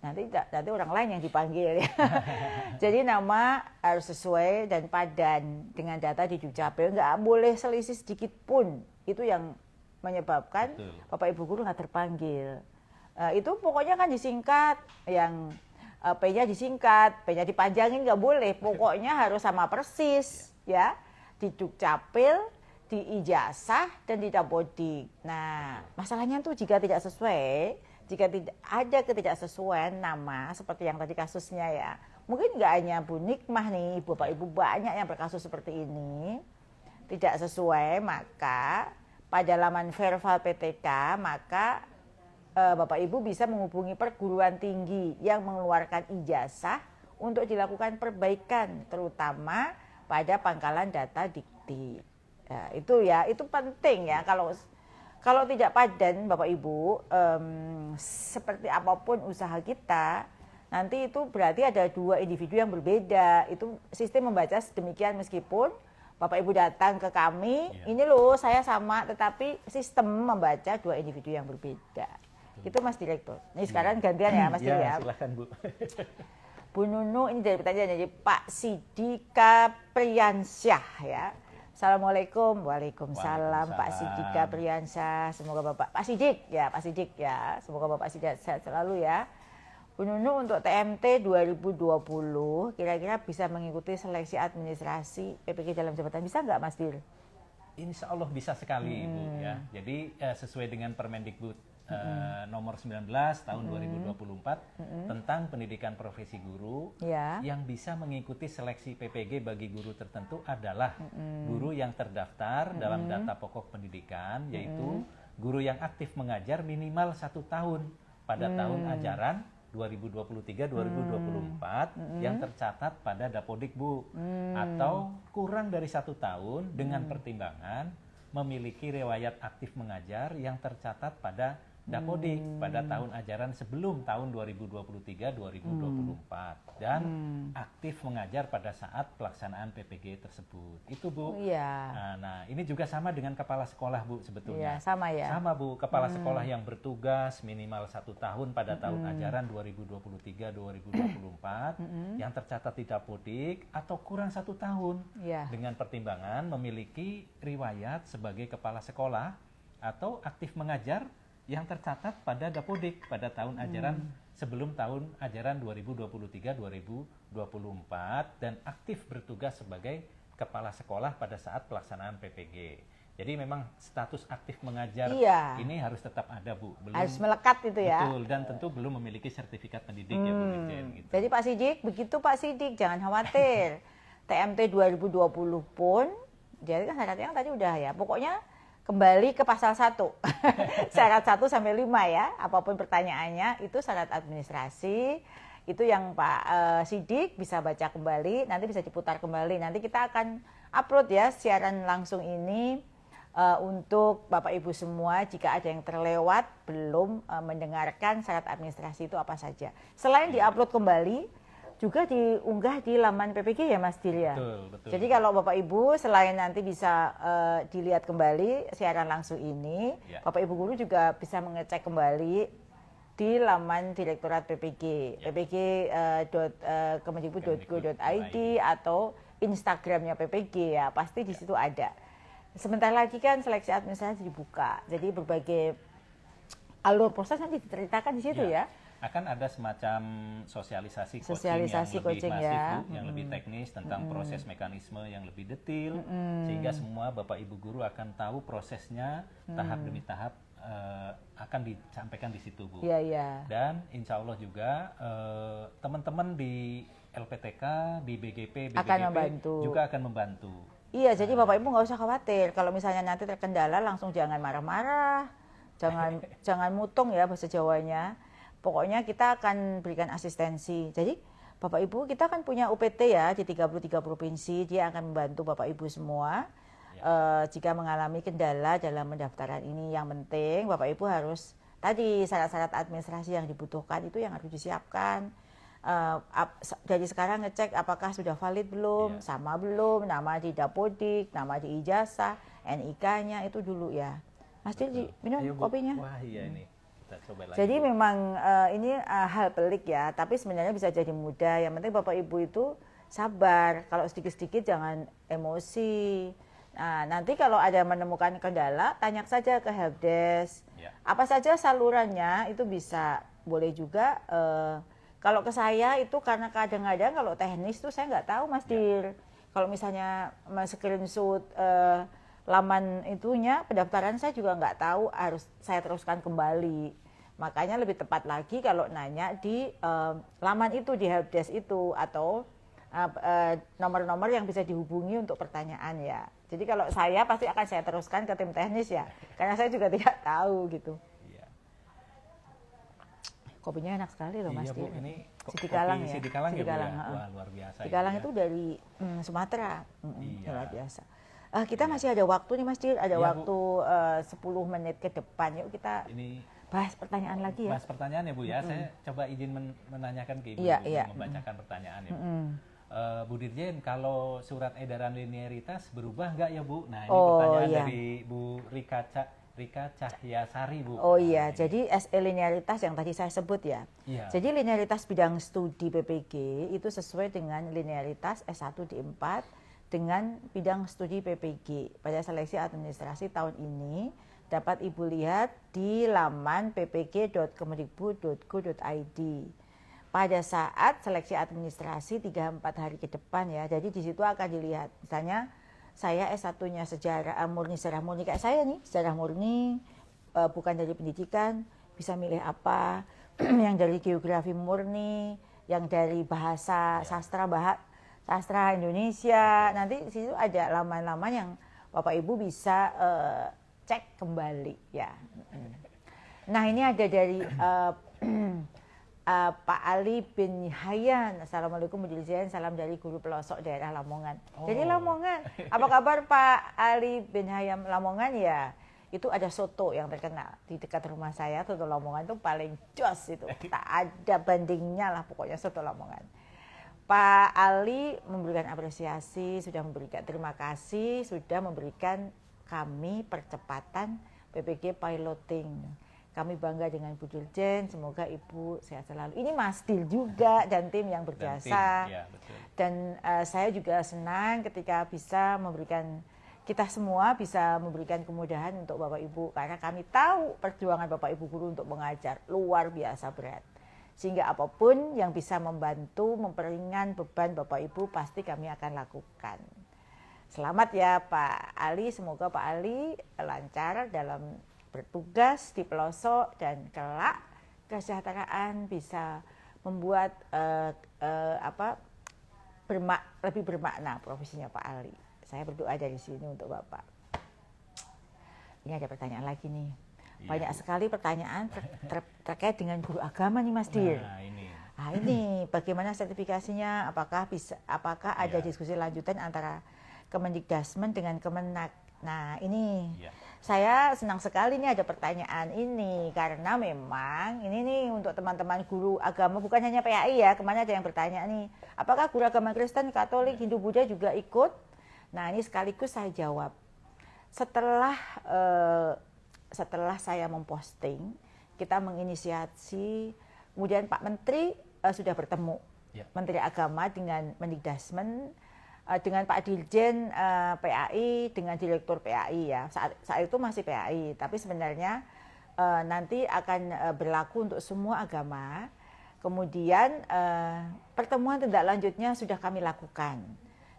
Speaker 1: Nanti orang lain yang dipanggil ya. Jadi nama harus sesuai dan padan dengan data di Dukcapil, nggak boleh selisih sedikit pun. Itu yang menyebabkan Bapak Ibu guru nggak terpanggil. Itu pokoknya kan disingkat, yang P-nya disingkat, P-nya dipanjangin nggak boleh. Pokoknya harus sama persis ya di Dukcapil, di ijazah dan di Dapodik. Nah, masalahnya tuh jika tidak sesuai. Jika tidak ada ketidaksesuaian nama seperti yang tadi kasusnya ya, mungkin nggak hanya Bu Nikmah nih, Bapak Ibu banyak yang berkasus seperti ini, tidak sesuai, maka pada laman verbal PTK, maka Bapak Ibu bisa menghubungi perguruan tinggi yang mengeluarkan ijazah untuk dilakukan perbaikan, terutama pada pangkalan data dikti. Nah, itu penting ya, kalau tidak padan Bapak Ibu, seperti apapun usaha kita, nanti itu berarti ada 2 individu yang berbeda. Itu sistem membaca sedemikian meskipun Bapak Ibu datang ke kami, ini loh saya sama, tetapi sistem membaca 2 individu yang berbeda. Itu Mas Direktur. Ini sekarang gantian ya Mas Direktur ya.
Speaker 2: Silakan Bu.
Speaker 1: Bu Nunu ini dari pertanyaan dari Pak Sidika Priyansyah ya. Assalamualaikum, waalaikumsalam Pak Sidika Priyansyah. Semoga Bapak Pak Sidik ya, semoga Bapak Sidik sehat selalu ya. Bu Nunu untuk TMT 2020 kira-kira bisa mengikuti seleksi administrasi PPG dalam jabatan, bisa nggak Mas Dir?
Speaker 2: Insya Allah bisa sekali Ibu ya. Jadi sesuai dengan Permendikbud nomor 19 tahun 2024 tentang pendidikan profesi guru, yang bisa mengikuti seleksi PPG bagi guru tertentu adalah guru yang terdaftar dalam data pokok pendidikan, yaitu guru yang aktif mengajar minimal 1 tahun pada tahun ajaran 2023-2024 yang tercatat pada Dapodik Bu, atau kurang dari 1 tahun dengan pertimbangan memiliki riwayat aktif mengajar yang tercatat pada Dapodik pada tahun ajaran sebelum tahun 2023-2024 dan aktif mengajar pada saat pelaksanaan PPG tersebut. Itu Bu.
Speaker 1: Iya.
Speaker 2: Nah, ini juga sama dengan kepala sekolah Bu sebetulnya.
Speaker 1: Iya, sama ya.
Speaker 2: Sama Bu, kepala sekolah yang bertugas minimal 1 tahun pada tahun ajaran 2023-2024 yang tercatat di Dapodik atau kurang 1 tahun
Speaker 1: Iya.
Speaker 2: dengan pertimbangan memiliki riwayat sebagai kepala sekolah atau aktif mengajar yang tercatat pada Dapodik pada tahun ajaran sebelum tahun ajaran 2023-2024 dan aktif bertugas sebagai kepala sekolah pada saat pelaksanaan PPG. Jadi memang status aktif mengajar ini harus tetap ada Bu.
Speaker 1: Harus melekat itu ya.
Speaker 2: Betul, dan tentu belum memiliki sertifikat pendidik ya Bu Dirjen. Gitu.
Speaker 1: Jadi Pak Sidik, begitu Pak Sidik, jangan khawatir. TMT 2020 pun, jadi kan syaratnya tadi udah ya, pokoknya kembali ke pasal 1. Syarat 1 sampai 5 ya. Apapun pertanyaannya itu syarat administrasi. Itu yang Pak Sidik bisa baca kembali, nanti bisa diputar kembali. Nanti kita akan upload ya siaran langsung ini untuk Bapak Ibu semua jika ada yang terlewat belum mendengarkan syarat administrasi itu apa saja. Selain diupload kembali, juga diunggah di laman PPG ya Mas Dir ya.
Speaker 2: Betul.
Speaker 1: Jadi kalau Bapak Ibu selain nanti bisa dilihat kembali siaran langsung ini, Bapak Ibu guru juga bisa mengecek kembali di laman Direktorat PPG, ppg.kemendikbud.go.id atau Instagramnya PPG ya, pasti di situ ada. Sebentar lagi kan seleksi administrasi dibuka, jadi berbagai alur proses nanti diceritakan di situ ya.
Speaker 2: Akan ada semacam sosialisasi
Speaker 1: coaching
Speaker 2: yang lebih masif
Speaker 1: ya.
Speaker 2: Bu, yang lebih teknis tentang proses mekanisme yang lebih detail, sehingga semua Bapak Ibu guru akan tahu prosesnya tahap demi tahap akan disampaikan di situ Bu.
Speaker 1: Iya.
Speaker 2: Dan insya Allah juga teman-teman di LPTK, di BGP, juga akan membantu.
Speaker 1: Iya, jadi Bapak Ibu nggak usah khawatir. Kalau misalnya nanti terkendala langsung jangan marah-marah, jangan mutung ya bahasa Jawanya. Pokoknya kita akan berikan asistensi. Jadi Bapak Ibu kita kan punya UPT ya di 33 provinsi. Dia akan membantu Bapak Ibu semua jika mengalami kendala dalam pendaftaran ini. Yang penting Bapak Ibu harus tadi syarat-syarat administrasi yang dibutuhkan itu yang harus disiapkan. Dari sekarang ngecek apakah sudah valid belum, sama belum, nama di Dapodik, nama di ijazah, NIK-nya itu dulu ya. Mas Dir, minum kopinya.
Speaker 2: Wah iya ini. Coba lagi.
Speaker 1: Jadi memang ini hal pelik ya, tapi sebenarnya bisa jadi mudah. Yang penting Bapak Ibu itu sabar. Kalau sedikit-sedikit jangan emosi. Nah, nanti kalau ada menemukan kendala, tanya saja ke helpdesk. Apa saja salurannya itu bisa. Boleh juga. Kalau ke saya itu karena kadang-kadang kalau teknis tuh saya nggak tahu Mas Dir. Kalau misalnya screenshot laman itunya pendaftaran saya juga nggak tahu, harus saya teruskan kembali. Makanya lebih tepat lagi kalau nanya di laman itu, di helpdesk itu, atau nomor-nomor yang bisa dihubungi untuk pertanyaan ya. Jadi kalau saya pasti akan saya teruskan ke tim teknis ya, karena saya juga tidak tahu gitu. Kopinya enak sekali loh Mas Dir.
Speaker 2: Ini
Speaker 1: Sidikalang ya.
Speaker 2: Sidikalang ya. Wah, luar biasa.
Speaker 1: Sidikalang itu dari Sumatera. Luar biasa. Kita masih ada waktu nih Mas Dir, ada waktu 10 menit ke depan. Yuk kita bahas pertanyaan lagi ya.
Speaker 2: Bahas pertanyaan ya Bu ya. Saya coba izin menanyakan ke Ibu, membacakan pertanyaan ya Bu. Bu Dirjen, kalau surat edaran linearitas berubah nggak ya Bu? Nah ini pertanyaan dari Bu Rika Cahyasari Bu.
Speaker 1: Oh iya, jadi SE linearitas yang tadi saya sebut ya. Jadi linearitas bidang studi PPG itu sesuai dengan linearitas S1 di 4 dengan bidang studi PPG. Pada seleksi administrasi tahun ini dapat Ibu lihat di laman ppg.kemendikbud.go.id. Pada saat seleksi administrasi 3-4 hari ke depan ya. Jadi di situ akan dilihat misalnya saya S1-nya sejarah murni kayak saya nih, sejarah murni bukan dari pendidikan, bisa milih apa, yang dari geografi murni, yang dari bahasa sastra Indonesia. Nanti di situ ada laman-laman yang Bapak Ibu bisa cek kembali ya. Nah, ini ada dari Pak Ali bin Hayyan. Assalamualaikum Bu Dirjen, salam dari guru pelosok daerah Lamongan. Jadi Lamongan. Apa kabar Pak Ali bin Hayyan Lamongan ya? itu ada soto yang terkenal di dekat rumah saya. Soto Lamongan itu paling jos itu, tak ada bandingnya lah pokoknya soto Lamongan. Pak Ali memberikan apresiasi, sudah memberikan terima kasih, sudah memberikan kami percepatan PPG piloting. Kami bangga dengan Bu Dirjen, semoga Ibu sehat selalu. Ini Mas Dil juga dan tim yang berjasa.
Speaker 2: Ya, betul.
Speaker 1: Dan saya juga senang ketika bisa memberikan, kita semua bisa memberikan kemudahan untuk Bapak Ibu. Karena kami tahu perjuangan Bapak Ibu guru untuk mengajar luar biasa berat. Sehingga apapun yang bisa membantu, memperingan beban Bapak Ibu pasti kami akan lakukan. Selamat ya Pak Ali, semoga Pak Ali lancar dalam bertugas di pelosok dan kelak kesejahteraan bisa membuat lebih bermakna profesinya Pak Ali. Saya berdoa dari sini untuk Bapak. Ini ada pertanyaan lagi nih. Banyak sekali pertanyaan terkait dengan guru agama nih Mas Dir. Nah ini bagaimana sertifikasinya? Apakah ada diskusi lanjutan antara Kemendikdasmen dengan Kemenak? Nah ini saya senang sekali nih ada pertanyaan ini karena memang ini nih untuk teman-teman guru agama bukan hanya PAI ya. Kemarin ada yang bertanya nih, apakah guru agama Kristen, Katolik, Hindu, Buddha juga ikut? Nah ini sekaligus saya jawab. Setelah saya memposting, kita menginisiasi, kemudian Pak Menteri sudah bertemu, Menteri Agama dengan Mendikdasmen, dengan Pak Dirjen PAI, dengan Direktur PAI ya. Saat itu masih PAI, tapi sebenarnya nanti akan berlaku untuk semua agama. Kemudian pertemuan tindak lanjutnya sudah kami lakukan.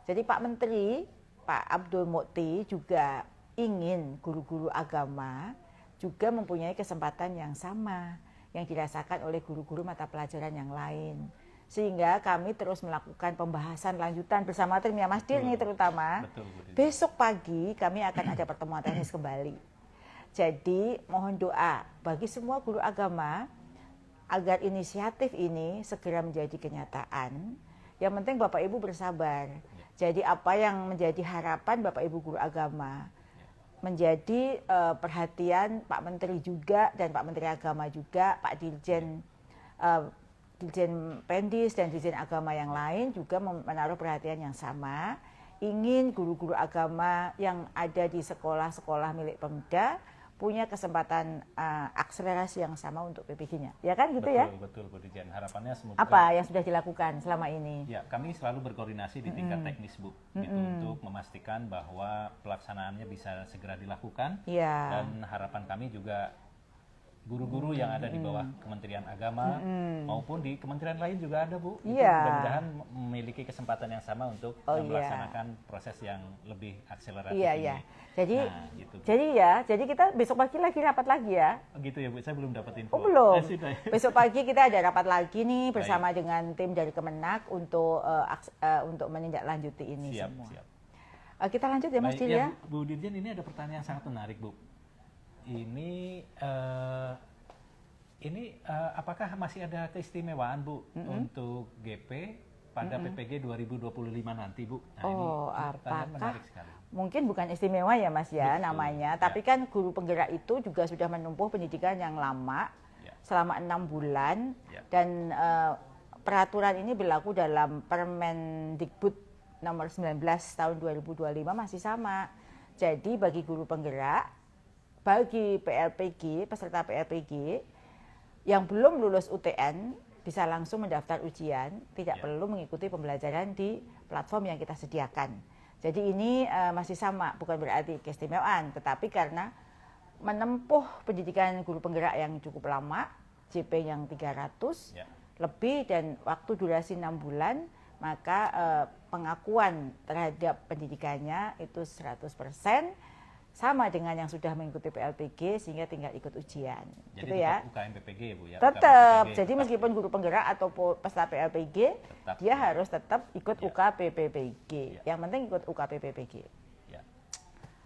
Speaker 1: Jadi Pak Menteri, Pak Abdul Mukti juga ingin guru-guru agama juga mempunyai kesempatan yang sama yang dirasakan oleh guru-guru mata pelajaran yang lain. Sehingga kami terus melakukan pembahasan lanjutan bersama tim ya Mas Dir nih terutama.
Speaker 2: Betul,
Speaker 1: besok pagi kami akan ada pertemuan teknis kembali. Jadi mohon doa bagi semua guru agama agar inisiatif ini segera menjadi kenyataan. Yang penting Bapak Ibu bersabar. Jadi apa yang menjadi harapan Bapak Ibu guru agama menjadi perhatian Pak Menteri juga dan Pak Menteri Agama juga, Pak Dirjen Dirjen Pendis dan Dirjen Agama yang lain juga menaruh perhatian yang sama. Ingin guru-guru agama yang ada di sekolah-sekolah milik Pemda punya kesempatan akselerasi yang sama untuk PPG-nya. Ya kan gitu ya?
Speaker 2: Betul, Bu Dirjen. Harapannya semoga...
Speaker 1: Apa yang sudah dilakukan selama ini?
Speaker 2: Ya, kami selalu berkoordinasi di tingkat teknis, Bu. Gitu, untuk memastikan bahwa pelaksanaannya bisa segera dilakukan. Dan harapan kami juga guru-guru yang ada di bawah Kementerian Agama maupun di kementerian lain juga ada, Bu. Mudah-mudahan memiliki kesempatan yang sama untuk melaksanakan proses yang lebih akseleratif ini.
Speaker 1: Jadi kita besok pagi lagi rapat lagi ya.
Speaker 2: Gitu ya, Bu. Saya belum dapat info.
Speaker 1: Oh, belum. Besok pagi kita ada rapat lagi nih bersama dengan tim dari Kemenak untuk menindaklanjuti ini semua. Siap. Kita lanjut ya Mas Dir ya.
Speaker 2: Bu Dirjen, ini ada pertanyaan yang sangat menarik, Bu. Ini apakah masih ada keistimewaan, Bu, untuk GP pada PPG 2025 nanti, Bu? Nah, ini pertanyaan menarik sekali.
Speaker 1: Mungkin bukan istimewa ya Mas ya namanya, tapi kan guru penggerak itu juga sudah menempuh pendidikan yang lama selama 6 bulan dan peraturan ini berlaku dalam Permendikbud nomor 19 tahun 2025 masih sama. Jadi bagi guru penggerak, bagi PLPG, peserta PLPG yang belum lulus UTN bisa langsung mendaftar ujian, tidak perlu mengikuti pembelajaran di platform yang kita sediakan. Jadi ini masih sama, bukan berarti keistimewaan, tetapi karena menempuh pendidikan guru penggerak yang cukup lama, JP yang 300 lebih dan waktu durasi 6 bulan, maka pengakuan terhadap pendidikannya itu 100%. Sama dengan yang sudah mengikuti PLPG sehingga tinggal ikut ujian.
Speaker 2: Jadi
Speaker 1: gitu ya.
Speaker 2: UKM PPG ya, Bu ya.
Speaker 1: Tetap. Jadi meskipun guru penggerak atau peserta PLPG, dia harus tetap ikut UKPPPG. Yang penting ikut UKPPPG.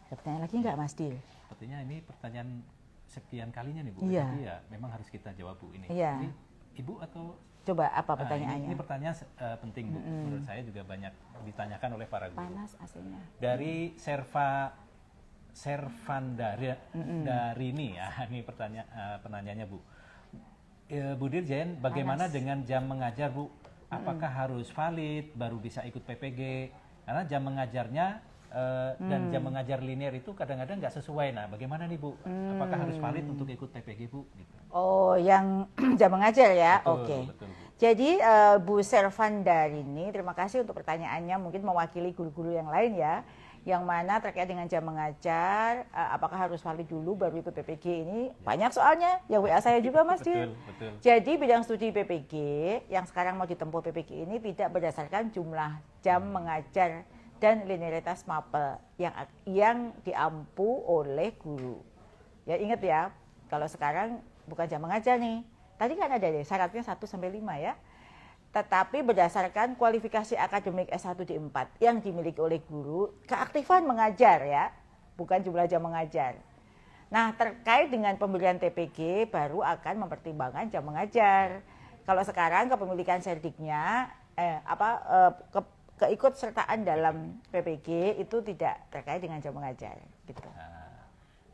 Speaker 1: Ada pertanyaan lagi nggak Mas Dil?
Speaker 2: Sepertinya ini pertanyaan sekian kalinya nih, Bu.
Speaker 1: Iya.
Speaker 2: Jadi ya memang harus kita jawab, Bu, ini.
Speaker 1: Iya.
Speaker 2: Ini Ibu atau
Speaker 1: coba apa pertanyaannya?
Speaker 2: Ini pertanyaan penting, Bu. Menurut saya juga banyak ditanyakan oleh para guru.
Speaker 1: Panas AC-nya.
Speaker 2: Dari Serva Servandarini ya, ini pertanyaannya Bu. Bu Dirjen, bagaimana dengan jam mengajar Bu? Apakah harus valid baru bisa ikut PPG? Karena jam mengajarnya dan jam mengajar linear itu kadang-kadang nggak sesuai. Nah, bagaimana nih Bu? Apakah harus valid untuk ikut PPG Bu? Gitu.
Speaker 1: Oh, yang jam mengajar ya? Oke.
Speaker 2: Betul, Bu.
Speaker 1: Jadi Bu Servandarini, terima kasih untuk pertanyaannya. Mungkin mewakili guru-guru yang lain ya. Yang mana terkait dengan jam mengajar, apakah harus valid dulu baru ikut PPG ini? Banyak soalnya, yang WA saya juga Mas Dir.
Speaker 2: Betul.
Speaker 1: Jadi bidang studi PPG yang sekarang mau ditempuh PPG ini tidak berdasarkan jumlah jam mengajar dan linearitas mapel yang diampu oleh guru. Ya ingat ya, kalau sekarang bukan jam mengajar nih. Tadi kan ada deh syaratnya 1 sampai 5 ya. Tetapi berdasarkan kualifikasi akademik S1 D4 yang dimiliki oleh guru, keaktifan mengajar ya, bukan jumlah jam mengajar. Nah, terkait dengan pemberian TPG baru akan mempertimbangkan jam mengajar. Kalau sekarang kepemilikan serdiknya keikutsertaan dalam PPG itu tidak terkait dengan jam mengajar gitu.
Speaker 2: Nah,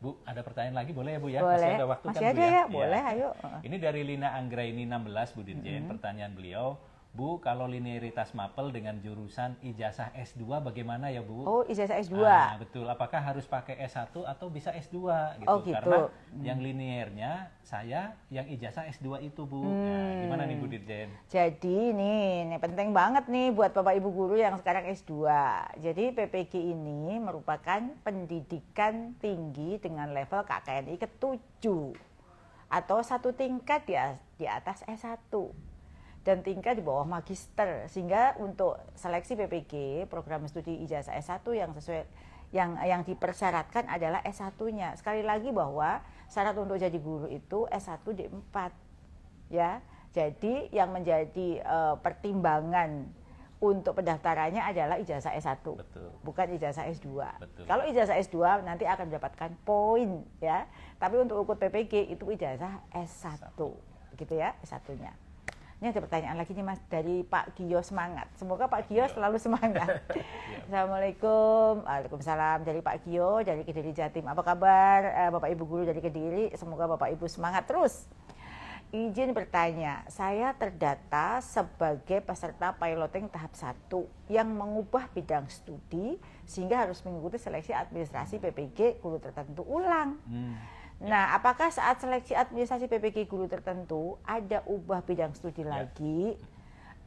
Speaker 2: Bu, ada pertanyaan lagi boleh ya Bu ya?
Speaker 1: Boleh.
Speaker 2: Masih ada waktu
Speaker 1: Masih
Speaker 2: kan
Speaker 1: ada
Speaker 2: Bu
Speaker 1: ya? Boleh, ayo.
Speaker 2: Ini dari Lina Anggraini 16 Bu Dirjen, pertanyaan beliau, Bu, kalau linearitas mapel dengan jurusan ijazah S2 bagaimana ya Bu?
Speaker 1: Oh, ijazah S2.
Speaker 2: Betul, apakah harus pakai S1 atau bisa S2 gitu?
Speaker 1: Oh, gitu.
Speaker 2: Karena yang linearnya saya yang ijazah S2 itu Bu. Nah, gimana nih Bu Dirjen?
Speaker 1: Jadi ini penting banget nih buat Bapak Ibu guru yang sekarang S2. Jadi PPG ini merupakan pendidikan tinggi dengan level KKNI ke-7 atau satu tingkat di atas S1 dan tingkat di bawah magister, sehingga untuk seleksi PPG program studi ijazah S1 yang sesuai yang dipersyaratkan adalah S1-nya. Sekali lagi bahwa syarat untuk jadi guru itu S1 D4 ya. Jadi yang menjadi pertimbangan untuk pendaftarannya adalah ijazah S1.
Speaker 2: Betul.
Speaker 1: Bukan ijazah S2.
Speaker 2: Betul.
Speaker 1: Kalau ijazah S2 nanti akan mendapatkan poin ya. Tapi untuk ikut PPG itu ijazah S1. Gitu ya, S1-nya. Ini ada pertanyaan lagi nih Mas dari Pak Gio Semangat. Semoga Pak Gio selalu semangat. Assalamualaikum. Waalaikumsalam dari Pak Gio dari Kediri Jatim. Apa kabar Bapak Ibu guru dari Kediri? Semoga Bapak Ibu semangat terus. Izin bertanya, saya terdata sebagai peserta piloting tahap 1 yang mengubah bidang studi sehingga harus mengikuti seleksi administrasi PPG guru tertentu ulang. Nah, apakah saat seleksi administrasi PPG guru tertentu ada ubah bidang studi lagi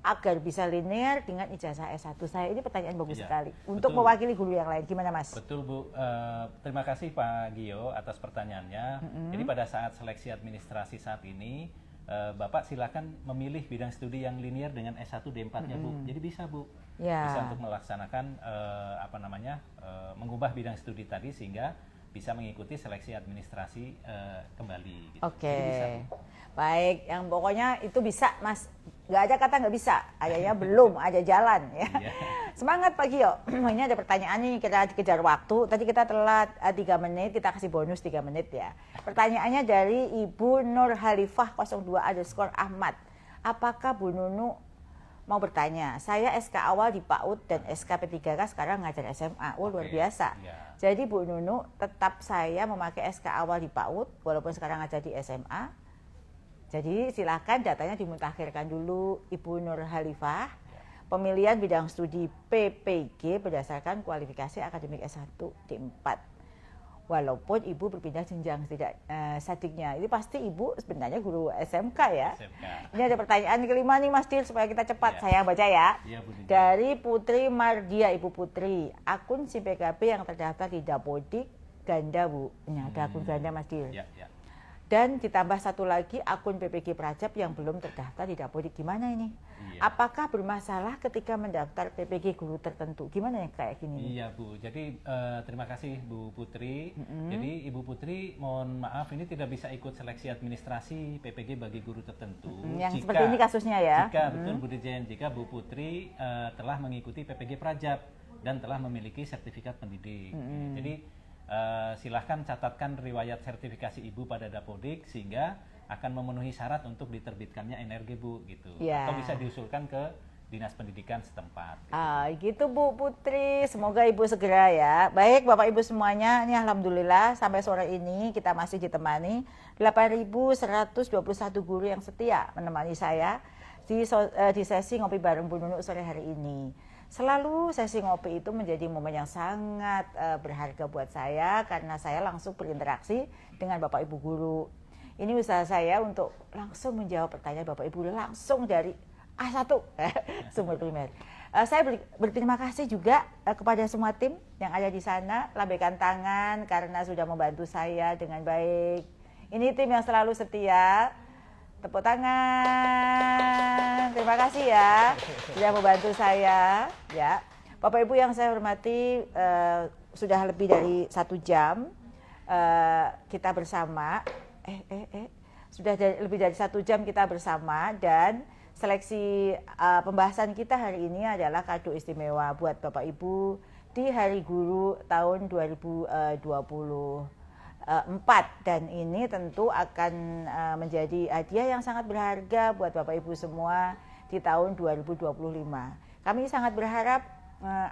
Speaker 1: agar bisa linear dengan ijazah S1 saya? Ini pertanyaan bagus sekali. Untuk mewakili guru yang lain, gimana Mas?
Speaker 2: Betul Bu, terima kasih Pak Gio atas pertanyaannya. Jadi pada saat seleksi administrasi saat ini, Bapak silakan memilih bidang studi yang linear dengan S1 D4-nya Bu. Jadi bisa Bu, bisa untuk melaksanakan mengubah bidang studi tadi sehingga bisa mengikuti seleksi administrasi kembali. Gitu.
Speaker 1: Oke, baik. Yang pokoknya itu bisa, Mas. Nggak ada kata nggak bisa. Ayahnya belum, ada jalan. Ya. Semangat Pak Gio. Ini ada pertanyaan nih, kita dikejar waktu. Tadi kita telat 3 menit, kita kasih bonus 3 menit ya. Pertanyaannya dari Ibu Nur Halifah 02_Ahmad. Apakah Bu Nunu mau bertanya? Saya SK awal di PAUD dan SK P3K sekarang ngajar SMA. Oh, luar biasa. Jadi Bu Nunu, tetap saya memakai SK awal di PAUD walaupun sekarang ngajar di SMA. Jadi silakan datanya dimutakhirkan dulu Ibu Nur Halifah. Pemilihan bidang studi PPG berdasarkan kualifikasi akademik S1 D4. Walaupun Ibu berpindah jenjang sadiknya. Ini pasti Ibu sebenarnya guru SMK ya. Ini ada pertanyaan kelima nih Mas Dir supaya kita cepat. Saya baca ya. Dari Putri Mardia, Ibu Putri. Akun SIM PKB yang terdaftar di Dapodik ganda Bu. Ini ada akun ganda Mas Dir. Dan ditambah satu lagi akun PPG Prajab yang belum terdaftar di Dapodik. Gimana ini? Apakah bermasalah ketika mendaftar PPG guru tertentu? Gimana yang kayak gini?
Speaker 2: Iya Bu, jadi terima kasih Bu Putri. Jadi Ibu Putri mohon maaf ini tidak bisa ikut seleksi administrasi PPG bagi guru tertentu.
Speaker 1: Yang seperti ini kasusnya ya?
Speaker 2: Jika betul Bu Dirjen, jika Bu Putri telah mengikuti PPG Prajab dan telah memiliki sertifikat pendidik. Jadi silahkan catatkan riwayat sertifikasi Ibu pada Dapodik sehingga akan memenuhi syarat untuk diterbitkannya NRG Bu gitu. Atau bisa diusulkan ke Dinas Pendidikan setempat.
Speaker 1: Gitu Bu Putri, semoga Ibu segera ya. Baik Bapak Ibu semuanya, ini alhamdulillah sampai sore ini kita masih ditemani 8.121 guru yang setia menemani saya di sesi ngopi bareng Bu Nunuk sore hari ini. Selalu sesi ngopi itu menjadi momen yang sangat berharga buat saya karena saya langsung berinteraksi dengan Bapak Ibu guru. Ini usaha saya untuk langsung menjawab pertanyaan Bapak Ibu langsung dari A1 sumber primer. Saya berterima kasih juga kepada semua tim yang ada di sana, lambaikan tangan karena sudah membantu saya dengan baik. Ini tim yang selalu setia. Tepuk tangan. Terima kasih ya sudah membantu saya. Ya, Bapak Ibu yang saya hormati, sudah lebih dari 1 jam kita bersama. Sudah lebih dari 1 jam kita bersama dan seleksi pembahasan kita hari ini adalah kado istimewa buat Bapak Ibu di Hari Guru tahun 2024 dan ini tentu akan menjadi hadiah yang sangat berharga buat Bapak Ibu semua di tahun 2025. Kami sangat berharap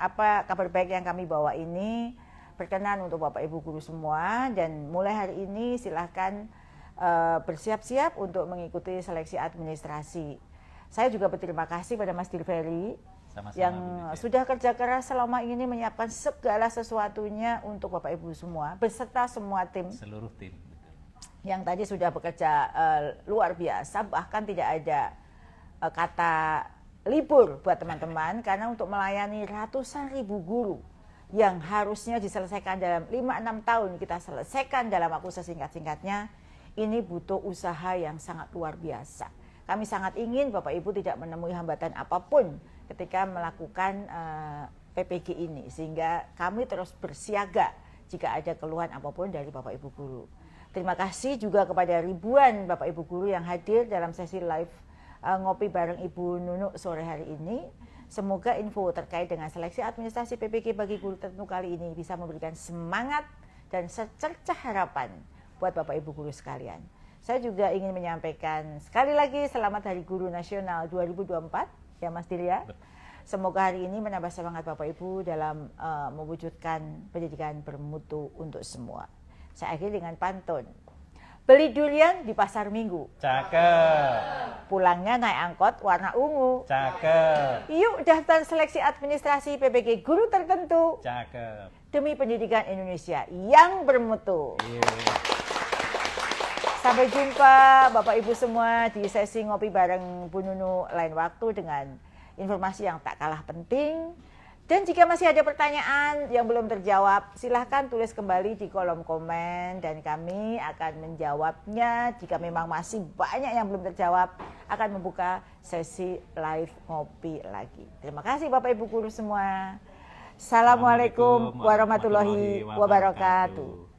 Speaker 1: apa kabar baik yang kami bawa ini berkenan untuk Bapak Ibu guru semua dan mulai hari ini silahkan bersiap-siap untuk mengikuti seleksi administrasi. Saya juga berterima kasih pada Mas Dilferi yang sudah kerja keras selama ini menyiapkan segala sesuatunya untuk Bapak Ibu semua beserta semua tim.
Speaker 2: Seluruh tim.
Speaker 1: Yang tadi sudah bekerja luar biasa, bahkan tidak ada kata libur buat teman-teman karena untuk melayani ratusan ribu guru yang harusnya diselesaikan dalam 5-6 tahun kita selesaikan dalam waktu sesingkat-singkatnya, ini butuh usaha yang sangat luar biasa. Kami sangat ingin Bapak Ibu tidak menemui hambatan apapun ketika melakukan PPG ini sehingga kami terus bersiaga jika ada keluhan apapun dari Bapak Ibu guru. Terima kasih juga kepada ribuan Bapak Ibu guru yang hadir dalam sesi live ngopi bareng Ibu Nunuk sore hari ini. Semoga info terkait dengan seleksi administrasi PPG bagi guru tertentu kali ini bisa memberikan semangat dan secercah harapan buat Bapak Ibu guru sekalian. Saya juga ingin menyampaikan sekali lagi selamat Hari Guru Nasional 2024 ya Mas Dilya. Semoga hari ini menambah semangat Bapak Ibu dalam mewujudkan pendidikan bermutu untuk semua. Saya akhiri dengan pantun. Beli durian di pasar Minggu.
Speaker 2: Cakep.
Speaker 1: Pulangnya naik angkot warna ungu.
Speaker 2: Cakep.
Speaker 1: Yuk daftar seleksi administrasi PPG guru tertentu.
Speaker 2: Cakep.
Speaker 1: Demi pendidikan Indonesia yang bermutu. Sampai jumpa Bapak Ibu semua di sesi ngopi bareng Bu Nunu lain waktu dengan informasi yang tak kalah penting. Dan jika masih ada pertanyaan yang belum terjawab, silahkan tulis kembali di kolom komen dan kami akan menjawabnya. Jika memang masih banyak yang belum terjawab, akan membuka sesi live ngopi lagi. Terima kasih Bapak Ibu guru semua. Assalamualaikum warahmatullahi wabarakatuh.